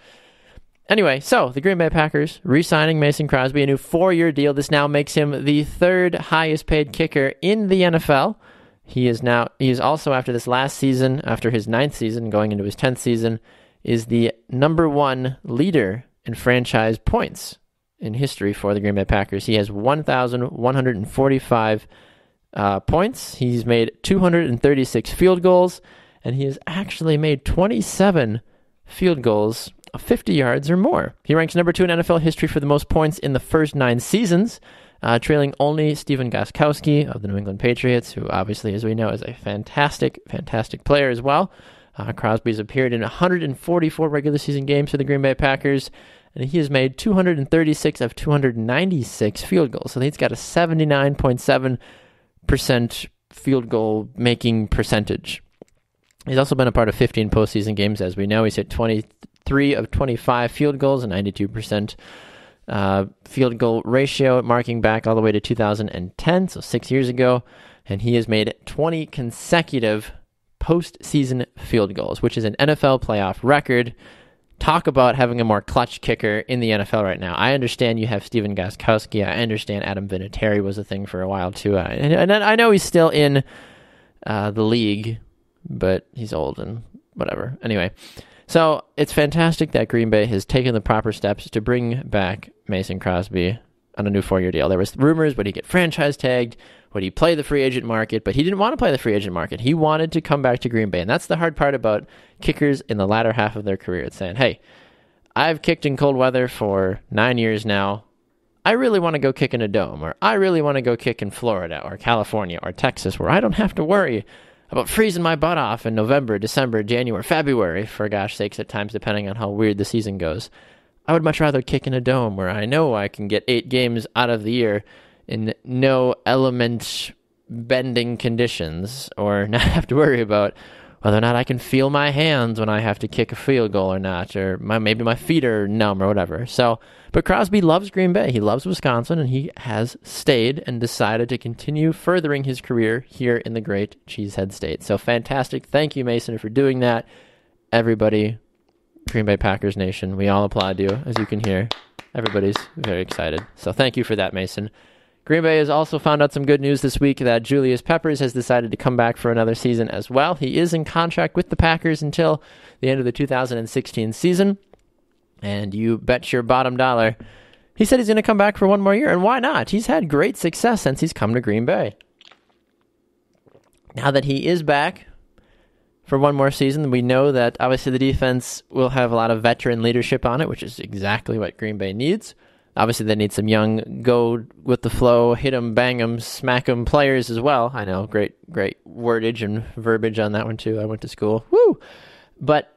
Anyway, so the Green Bay Packers re-signing Mason Crosby, a new 4-year deal. This now makes him the 3rd highest paid kicker in the NFL. He is also, after this last season, after his 9th season, going into his 10th season, is the number 1 leader in franchise points in history for the Green Bay Packers. He has 1,145 points. He's made 236 field goals, and he has actually made 27 field goals of 50 yards or more. He ranks number 2 in NFL history for the most points in the first 9 seasons, trailing only Stephen Gostkowski of the New England Patriots, who obviously, as we know, is a fantastic, fantastic player as well. Crosby's appeared in 144 regular season games for the Green Bay Packers, and he has made 236 of 296 field goals. So he's got a 79.7% field goal making percentage. He's also been a part of 15 postseason games, as we know. He's hit 23 of 25 field goals, a 92% field goal ratio, marking back all the way to 2010, so 6 years ago. And he has made 20 consecutive postseason field goals, which is an NFL playoff record. Talk about having a more clutch kicker in the NFL right now. I understand you have Stephen Gostkowski. I understand Adam Vinatieri was a thing for a while too. And I know he's still in the league, but he's old and whatever. Anyway, so it's fantastic that Green Bay has taken the proper steps to bring back Mason Crosby on a new 4-year deal. There was rumors, would he get franchise tagged? Would he play the free agent market? But he didn't want to play the free agent market. He wanted to come back to Green Bay. And that's the hard part about kickers in the latter half of their career. It's saying, hey, I've kicked in cold weather for 9 years now. I really want to go kick in a dome, or I really want to go kick in Florida or California or Texas, where I don't have to worry about freezing my butt off in November, December, January, February, for gosh sakes, at times, depending on how weird the season goes. I would much rather kick in a dome where I know I can get 8 games out of the year in no element bending conditions, or not have to worry about whether or not I can feel my hands when I have to kick a field goal or not, or maybe my feet are numb or whatever. So, but Crosby loves Green Bay. He loves Wisconsin, and he has stayed and decided to continue furthering his career here in the great Cheesehead State. So fantastic. Thank you, Mason, for doing that. Everybody, Green Bay Packers Nation, we all applaud you, as you can hear. Everybody's very excited. So thank you for that, Mason. Green Bay has also found out some good news this week that Julius Peppers has decided to come back for another season as well. He is in contract with the Packers until the end of the 2016 season. And you bet your bottom dollar, he said he's going to come back for one more year. And why not? He's had great success since he's come to Green Bay. Now that he is back for one more season, we know that obviously the defense will have a lot of veteran leadership on it, which is exactly what Green Bay needs. Obviously, they need some young, go with the flow, hit 'em, bang 'em, smack 'em players as well. I know, great wordage and verbiage on that one too. I went to school. Woo! But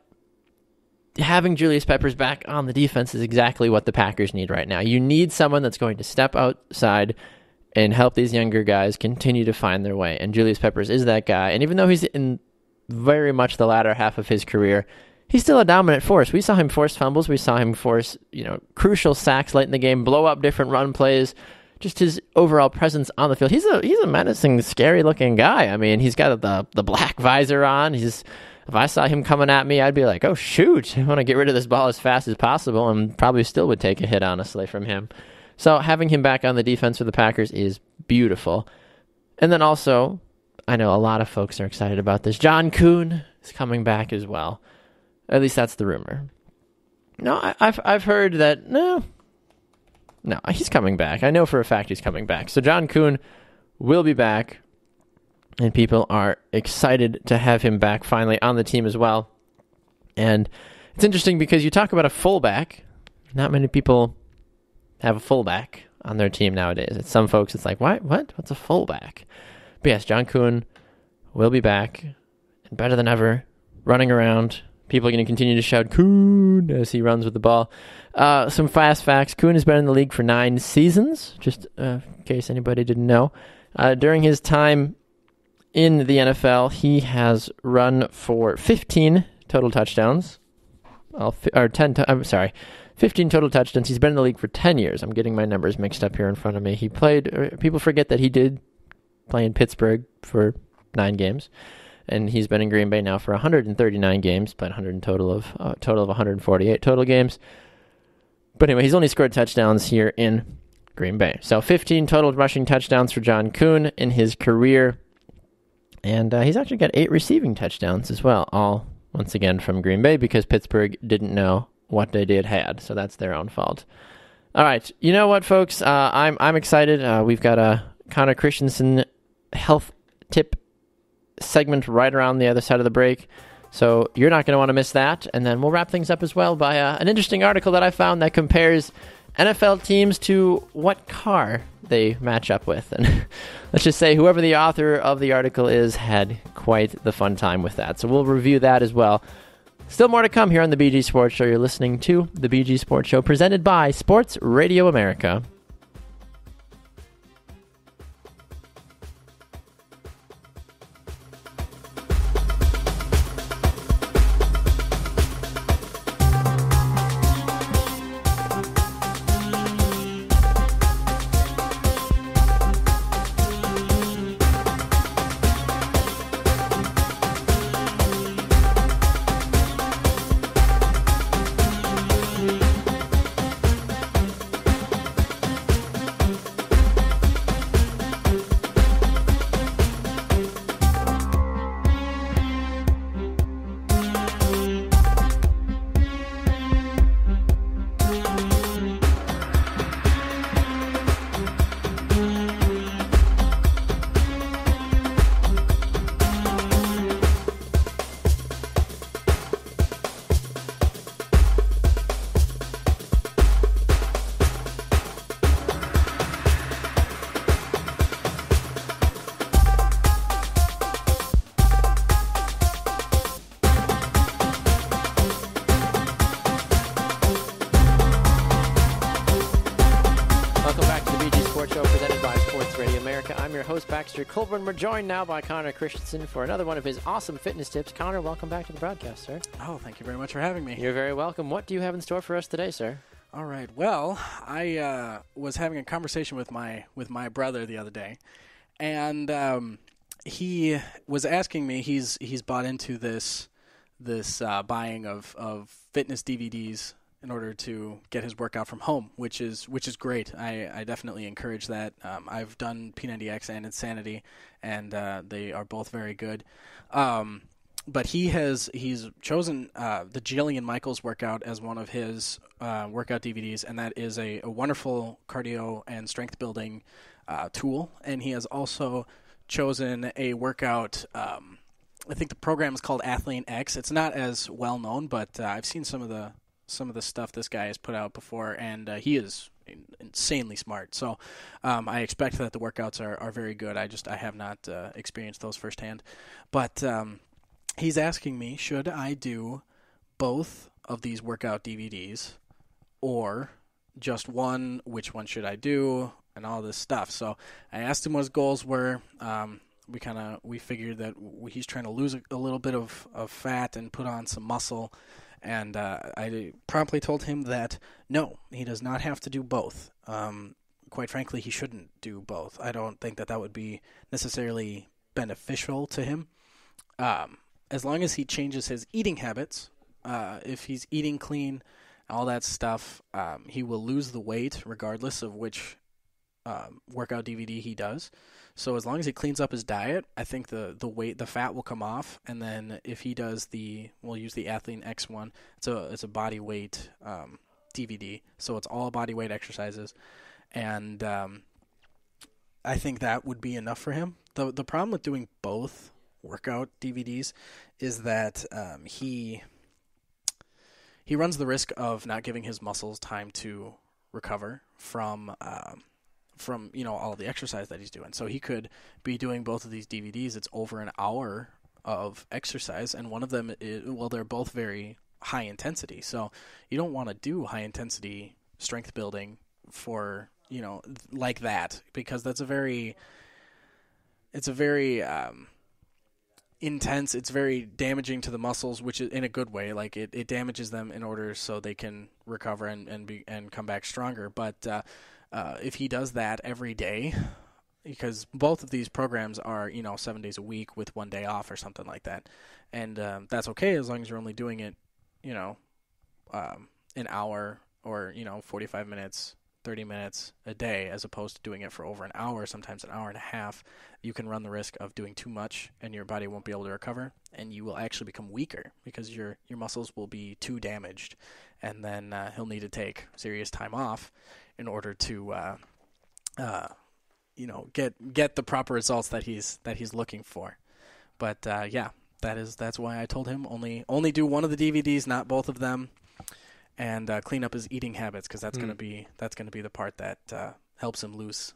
having Julius Peppers back on the defense is exactly what the Packers need right now. You need someone that's going to step outside and help these younger guys continue to find their way. And Julius Peppers is that guy. And even though he's in very much the latter half of his career, he's still a dominant force. We saw him force fumbles. We saw him force, crucial sacks late in the game, blow up different run plays. Just his overall presence on the field. He's a menacing, scary-looking guy. I mean, he's got the black visor on. If I saw him coming at me, I'd be like, oh, shoot. I want to get rid of this ball as fast as possible, and probably still would take a hit, honestly, from him. So having him back on the defense for the Packers is beautiful. And then also, I know a lot of folks are excited about this. John Kuhn is coming back as well. At least that's the rumor. No, I've heard that, no, he's coming back. I know for a fact he's coming back. So John Kuhn will be back, and people are excited to have him back finally on the team as well. And it's interesting because you talk about a fullback. Not many people have a fullback on their team nowadays. It's some folks, it's like, what? What's a fullback? But yes, John Kuhn will be back, and better than ever, running around. People are going to continue to shout, Kuhn, as he runs with the ball. Some fast facts. Kuhn has been in the league for 9 seasons, just in case anybody didn't know. During his time in the NFL, he has run for 15 total touchdowns. 15 total touchdowns. He's been in the league for 10 years. I'm getting my numbers mixed up here in front of me. He played, people forget that he did play in Pittsburgh for 9 games. And he's been in Green Bay now for 139 games, but a total of 148 total games. But anyway, he's only scored touchdowns here in Green Bay. So 15 total rushing touchdowns for John Kuhn in his career. And he's actually got 8 receiving touchdowns as well, all, once again, from Green Bay, because Pittsburgh didn't know what they had. So that's their own fault. All right. You know what, folks? I'm excited. We've got a Connor Christensen health tip segment right around the other side of the break, so you're not going to want to miss that. And then we'll wrap things up as well by an interesting article that I found that compares NFL teams to what car they match up with. And let's just say whoever the author of the article is had quite the fun time with that. So we'll review that as well. Still more to come here on the BG Sports Show. You're listening to the BG Sports Show, presented by Sports Radio America. Welcome back to the BG Sports Show presented by Sports Radio America. I'm your host, Baxter Colburn. We're joined now by Connor Christensen for another one of his awesome fitness tips. Connor, welcome back to the broadcast, sir. Oh, thank you very much for having me. You're very welcome. What do you have in store for us today, sir? All right. Well, I was having a conversation with my brother the other day, and he was asking me. He's bought into this buying of fitness DVDs in order to get his workout from home, which is great. I definitely encourage that. I've done P90X and Insanity, and they are both very good. But he's chosen the Jillian Michaels workout as one of his workout DVDs, and that is a wonderful cardio and strength building tool. And he has also chosen a workout. I think the program is called Athlete X. It's not as well known, but I've seen some of the stuff this guy has put out before, and he is insanely smart. So I expect that the workouts are very good. I have not experienced those firsthand. But he's asking me, should I do both of these workout DVDs or just one? Which one should I do? And all this stuff. So I asked him what his goals were. We figured that he's trying to lose a little bit of fat and put on some muscle. And I promptly told him that, no, he does not have to do both. Quite frankly, he shouldn't do both. I don't think that would be necessarily beneficial to him. As long as he changes his eating habits, if he's eating clean, all that stuff, he will lose the weight regardless of which workout DVD he does. So as long as he cleans up his diet, I think the fat will come off. And then if he does we'll use the Athlete X one. It's a body weight DVD, so it's all body weight exercises, and I think that would be enough for him. The problem with doing both workout DVDs is that he runs the risk of not giving his muscles time to recover from all of the exercise that he's doing. So he could be doing both of these DVDs. It's over an hour of exercise, and one of them they're both very high intensity. So you don't want to do high intensity strength building for, like that, because it's a very intense. It's very damaging to the muscles, which is in a good way. Like it damages them in order so they can recover and come back stronger. But if he does that every day, because both of these programs are 7 days a week with 1 day off or something like that, and that's okay as long as you're only doing it an hour or 45 minutes, 30 minutes a day, as opposed to doing it for over an hour, sometimes an hour and a half. You can run the risk of doing too much and your body won't be able to recover, and you will actually become weaker because your muscles will be too damaged, and then he'll need to take serious time off in order to get the proper results that he's looking for. But that's why I told him only do one of the DVDs, not both of them, and clean up his eating habits, because that's gonna be the part that helps him lose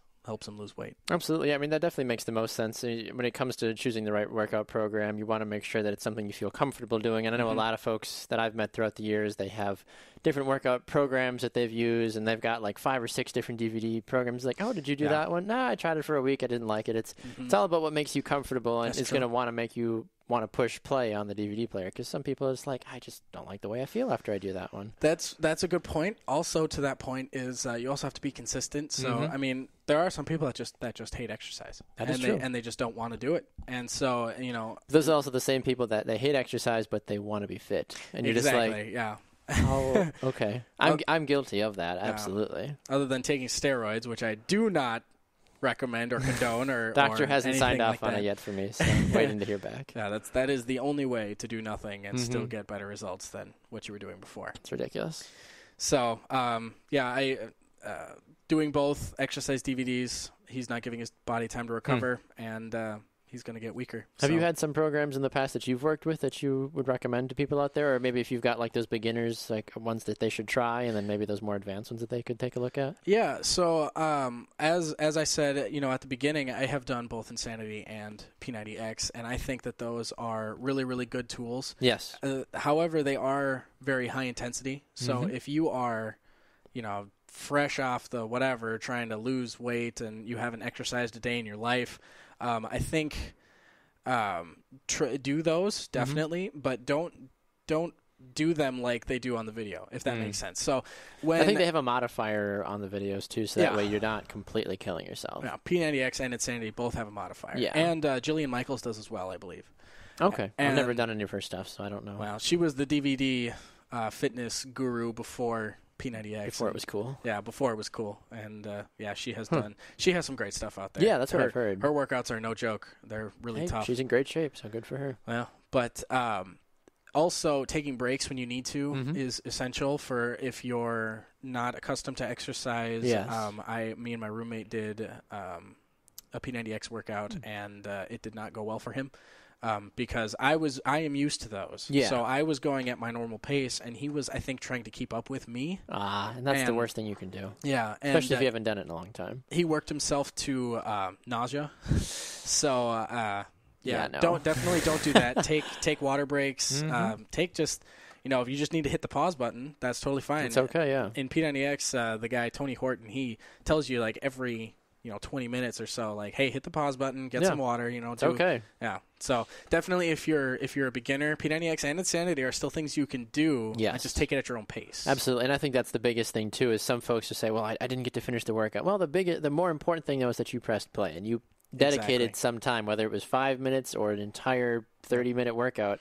weight. Absolutely. I mean, that definitely makes the most sense. When it comes to choosing the right workout program, you want to make sure that it's something you feel comfortable doing. And I know a lot of folks that I've met throughout the years, they have different workout programs that they've used, and they've got like 5 or 6 different DVD programs. Like, oh, did you do that one? No, I tried it for a week. I didn't like it. It's all about what makes you comfortable, and it's going to want to make you want to push play on the DVD player, because some people are just like, I just don't like the way I feel after I do that one. That's a good point. Also, to that point is you also have to be consistent. So I mean, there are some people that just hate exercise. That is true. And they just don't want to do it. And so those are also the same people that they hate exercise, but they want to be fit. And you're exactly, just like, yeah. Oh, okay. I'm guilty of that. Absolutely. Other than taking steroids, which I do not recommend or condone, or doctor hasn't signed off like on that. it yet for me, so I'm waiting to hear back. Yeah, that is the only way to do nothing and still get better results than what you were doing before. It's ridiculous. So I doing both exercise DVDs, he's not giving his body time to recover, and he's going to get weaker. Have you had some programs in the past that you've worked with that you would recommend to people out there? Or maybe if you've got like those beginners, like ones that they should try, and then maybe those more advanced ones that they could take a look at? Yeah, so as I said, at the beginning, I have done both Insanity and P90X, and I think that those are really, really good tools. Yes. However, they are very high intensity. So if you are, fresh off the whatever, trying to lose weight, and you haven't exercised a day in your life, I think do those definitely, but don't do them like they do on the video, if that makes sense. So I think they have a modifier on the videos too, so that way you're not completely killing yourself. Yeah, P90X and Insanity both have a modifier. Yeah. And Jillian Michaels does as well, I believe. Okay. I've never done any of her stuff, so I don't know. Well, she was the DVD fitness guru before P90X. Before it was cool. Yeah, before it was cool. And she has some great stuff out there. Yeah, that's what I've heard. Her workouts are no joke. They're really tough. She's in great shape, so good for her. Well, but also, taking breaks when you need to is essential for if you're not accustomed to exercise. Yes. Me and my roommate did a P90X workout, and it did not go well for him because I am used to those. Yeah. So I was going at my normal pace, and he was, I think, trying to keep up with me. And that's the worst thing you can do. Yeah. Especially if you haven't done it in a long time. He worked himself to nausea. So... Yeah, no. Don't do that. Take water breaks. Take just, if you just need to hit the pause button, that's totally fine. It's okay, yeah. In P90X, the guy Tony Horton, he tells you like every 20 minutes or so, like, hey, hit the pause button, get some water. It's okay. Yeah. So definitely, if you're a beginner, P90X and Insanity are still things you can do. Yes. Just take it at your own pace. Absolutely, and I think that's the biggest thing too. Is some folks just say, well, I didn't get to finish the workout. Well, the more important thing though is that you pressed play and you dedicated some time, whether it was 5 minutes or an entire 30-minute workout.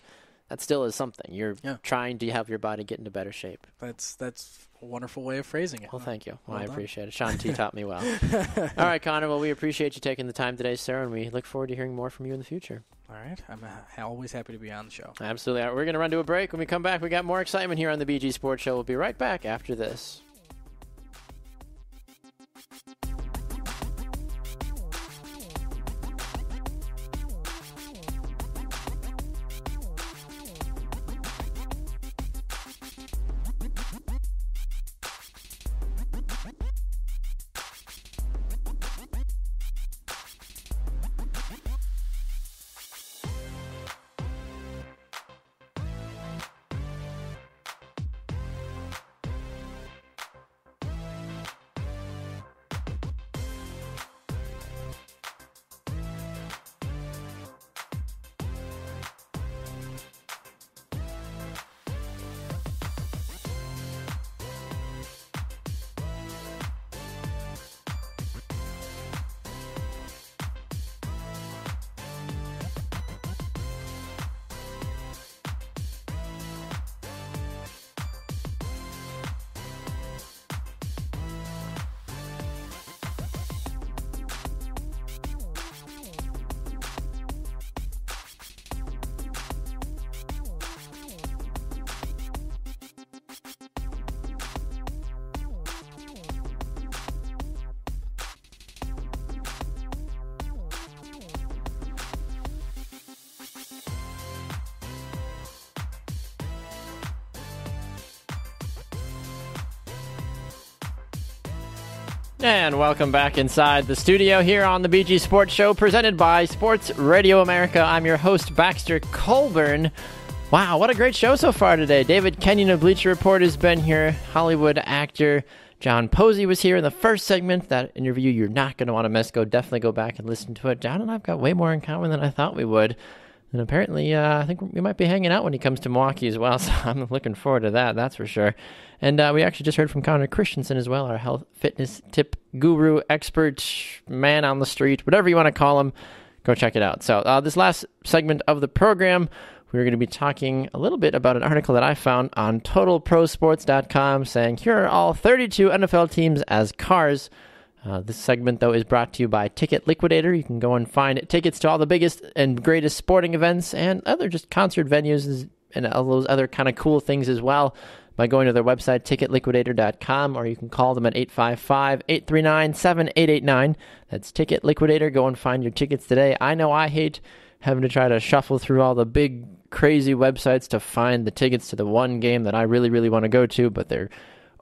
That still is something. You're trying to have your body get into better shape. That's a wonderful way of phrasing it. Well, thank you. Well, I appreciate it. Sean T. taught me well. All right, Connor. Well, we appreciate you taking the time today, sir, and we look forward to hearing more from you in the future. All right. I'm always happy to be on the show. Absolutely. All right, we're going to run to a break. When we come back, we got more excitement here on the BG Sports Show. We'll be right back after this. And welcome back inside the studio here on the BG Sports Show, presented by Sports Radio America. I'm your host, Baxter Colburn. Wow, what a great show so far today. David Kenyon of Bleacher Report has been here. Hollywood actor John Posey was here in the first segment. That interview you're not going to want to miss. Definitely go back and listen to it. John and I've got way more in common than I thought we would. And apparently, I think we might be hanging out when he comes to Milwaukee as well, so I'm looking forward to that, that's for sure. And we actually just heard from Connor Christensen as well, our health fitness tip guru, expert, man on the street, whatever you want to call him. Go check it out. So this last segment of the program, we're going to be talking a little bit about an article that I found on TotalProSports.com saying, here are all 32 NFL teams as cars. This segment, though, is brought to you by Ticket Liquidator. You can go and find tickets to all the biggest and greatest sporting events and other just concert venues and all those other kind of cool things as well by going to their website, ticketliquidator.com, or you can call them at 855-839-7889. That's Ticket Liquidator. Go and find your tickets today. I know I hate having to try to shuffle through all the big, crazy websites to find the tickets to the one game that I really, really want to go to, but they're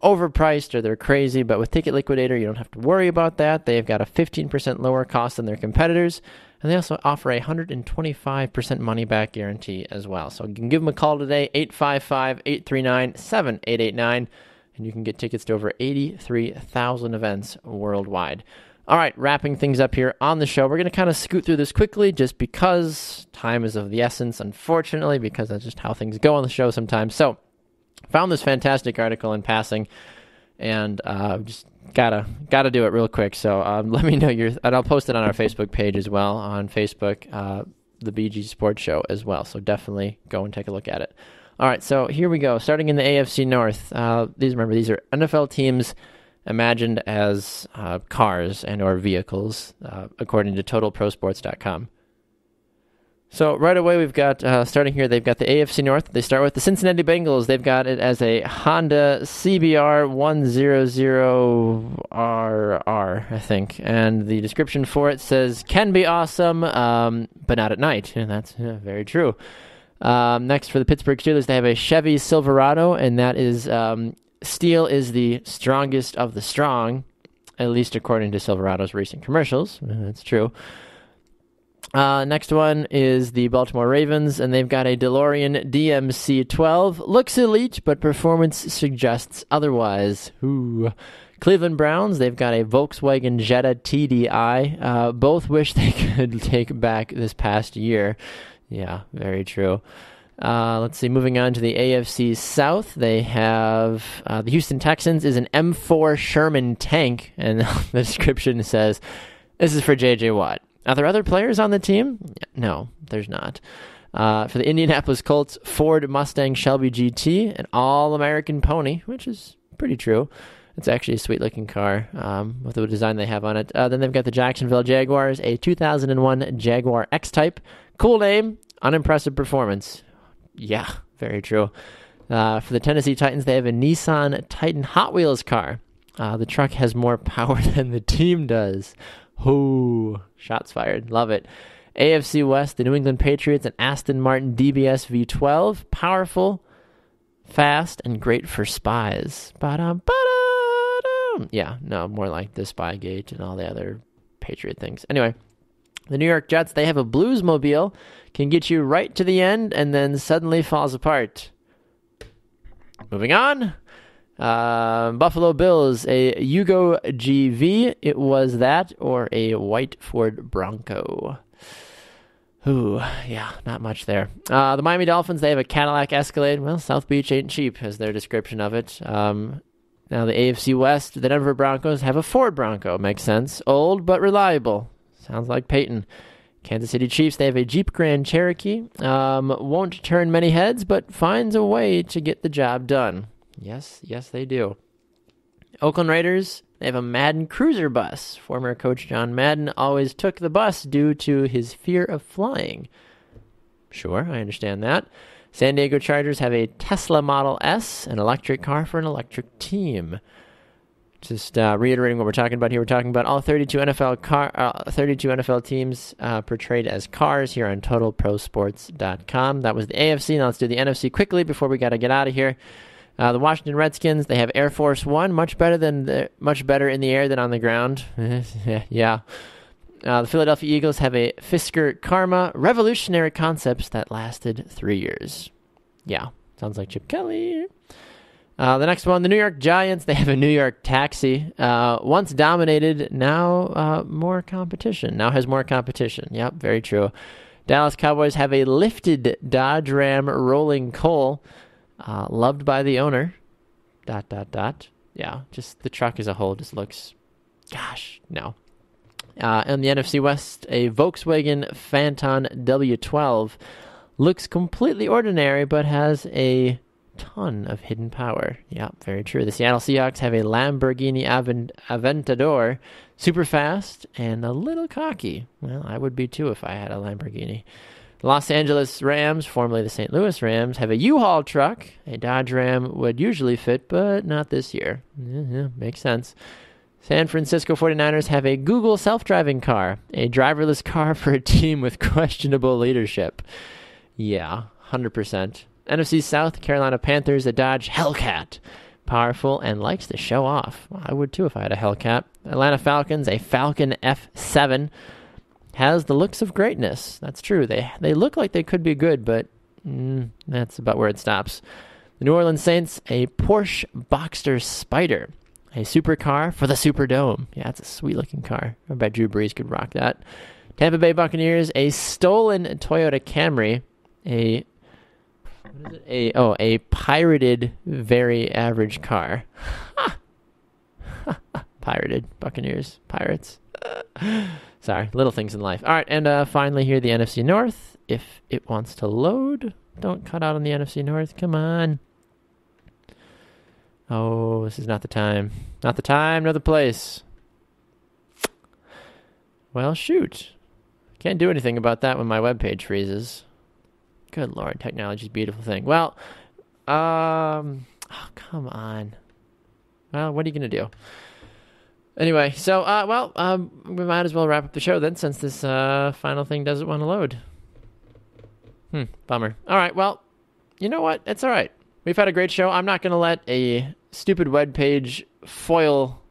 overpriced or they're crazy. But with Ticket Liquidator, you don't have to worry about that. They've got a 15% lower cost than their competitors, and they also offer a 125% money-back guarantee as well. So you can give them a call today, 855-839-7889. and you can get tickets to over 83,000 events worldwide. All right, wrapping things up here on the show. We're going to kind of scoot through this quickly just because time is of the essence, unfortunately, because that's just how things go on the show sometimes. So, found this fantastic article in passing, and just gotta do it real quick. So let me know and I'll post it on our Facebook page as well, on Facebook, the BG Sports Show as well. So definitely go and take a look at it. All right, so here we go. Starting in the AFC North, these are NFL teams imagined as cars and or vehicles, according to TotalProSports.com. So right away we've got, starting here, they've got the AFC North. They start with the Cincinnati Bengals. They've got it as a Honda CBR 100RR, I think. And the description for it says, can be awesome, but not at night. And that's very true. Next, for the Pittsburgh Steelers, they have a Chevy Silverado, and that is, steel is the strongest of the strong, at least according to Silverado's recent commercials. That's true. Next one is the Baltimore Ravens, and they've got a DeLorean DMC-12. Looks elite, but performance suggests otherwise. Ooh. Cleveland Browns, they've got a Volkswagen Jetta TDI. Both wish they could take back this past year. Yeah, very true. Let's see, moving on to the AFC South, they have the Houston Texans is an M4 Sherman tank, and the description says, this is for J.J. Watt. Are there other players on the team? No, there's not. For the Indianapolis Colts, Ford Mustang Shelby GT, an all-American pony, which is pretty true. It's actually a sweet-looking car with the design they have on it. Then they've got the Jacksonville Jaguars, a 2001 Jaguar X-Type. Cool name, unimpressive performance. Yeah, very true. For the Tennessee Titans, they have a Nissan Titan Hot Wheels car. The truck has more power than the team does. Ooh, shots fired. Love it. AFC West, the New England Patriots, an Aston Martin DBS V12. Powerful, fast, and great for spies. Yeah, no, more like the Spygate and all the other Patriot things. Anyway, the New York Jets, they have a Bluesmobile. Can get you right to the end and then suddenly falls apart. Moving on. Buffalo Bills, a Yugo GV. It was that or a white Ford Bronco. Ooh, yeah, not much there. The Miami Dolphins, they have a Cadillac Escalade. Well, South Beach ain't cheap, is their description of it. Now the AFC West, the Denver Broncos have a Ford Bronco. Makes sense. Old but reliable. Sounds like Peyton. Kansas City Chiefs, they have a Jeep Grand Cherokee. Won't turn many heads, but finds a way to get the job done. Yes, they do. Oakland Raiders, they have a Madden Cruiser bus. Former coach John Madden always took the bus due to his fear of flying. Sure, I understand that. San Diego Chargers have a Tesla Model S, an electric car for an electric team. Just reiterating what we're talking about here. We're talking about all 32 NFL teams portrayed as cars here on TotalProSports.com. That was the AFC. Now let's do the NFC quickly before we got to get out of here. The Washington Redskins, they have Air Force One, much better in the air than on the ground. Yeah. The Philadelphia Eagles have a Fisker Karma, revolutionary concepts that lasted 3 years. Yeah, sounds like Chip Kelly. The next one, the New York Giants, they have a New York Taxi. Once dominated, now more competition. Now has more competition. Yep, very true. Dallas Cowboys have a lifted Dodge Ram Rolling Coal. Loved by the owner. ... Yeah, just the truck as a whole just looks, gosh, no. In the NFC West, a Volkswagen Phantom W12 looks completely ordinary, but has a ton of hidden power. Yeah, very true. The Seattle Seahawks have a Lamborghini Aventador, super fast and a little cocky. Well, I would be too if I had a Lamborghini. The Los Angeles Rams, formerly the St. Louis Rams, have a U-Haul truck. A Dodge Ram would usually fit, but not this year. Yeah, makes sense. San Francisco 49ers have a Google self-driving car, a driverless car for a team with questionable leadership. Yeah, 100%. NFC South, Carolina Panthers, a Dodge Hellcat. Powerful and likes to show off. Well, I would too if I had a Hellcat. Atlanta Falcons, a Falcon F7. Has the looks of greatness. That's true. They look like they could be good, but that's about where it stops. The New Orleans Saints, a Porsche Boxster Spider, a supercar for the Superdome. Yeah, it's a sweet-looking car. I bet Drew Brees could rock that. Tampa Bay Buccaneers, a stolen Toyota Camry, a pirated, very average car. Pirated Buccaneers, Pirates. Sorry, little things in life. All right, and finally here, the NFC North. If it wants to load, don't cut out on the NFC North. Come on. Oh, this is not the time. Not the time, nor the place. Well, shoot. Can't do anything about that when my webpage freezes. Good Lord, technology's a beautiful thing. Well, oh, come on. Well, what are you going to do? Anyway, so, we might as well wrap up the show then, since this final thing doesn't want to load. Bummer. All right, well, you know what? It's all right. We've had a great show. I'm not going to let a stupid webpage foil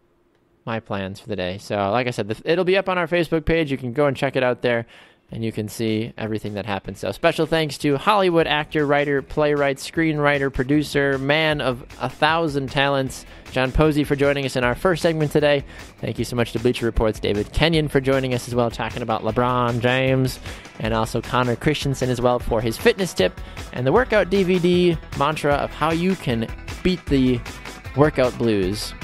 my plans for the day. So, like I said, it'll be up on our Facebook page. You can go and check it out there, and you can see everything that happens. So, special thanks to Hollywood actor, writer, playwright, screenwriter, producer, man of 1,000 talents, John Posey, for joining us in our first segment today. Thank you so much to Bleacher Report's David Kenyon for joining us as well, talking about LeBron James, and also Connor Christensen as well for his fitness tip and the workout DVD mantra of how you can beat the workout blues,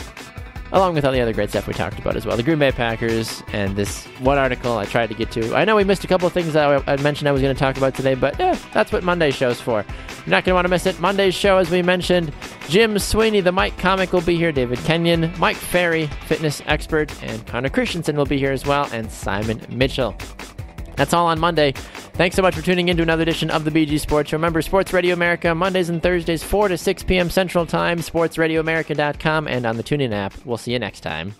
along with all the other great stuff we talked about as well. The Green Bay Packers and this one article I tried to get to. I know we missed a couple of things that I mentioned I was going to talk about today, but that's what Monday's show's for. You're not going to want to miss it. Monday's show, as we mentioned, Jim Sweeney, the Mike comic, will be here. David Kenyon, Mike Ferry, fitness expert, and Connor Christensen will be here as well, and Simon Mitchell. That's all on Monday. Thanks so much for tuning in to another edition of the BG Sports Show. Remember, Sports Radio America, Mondays and Thursdays, 4 to 6 p.m. Central Time, sportsradioamerica.com, and on the TuneIn app. We'll see you next time.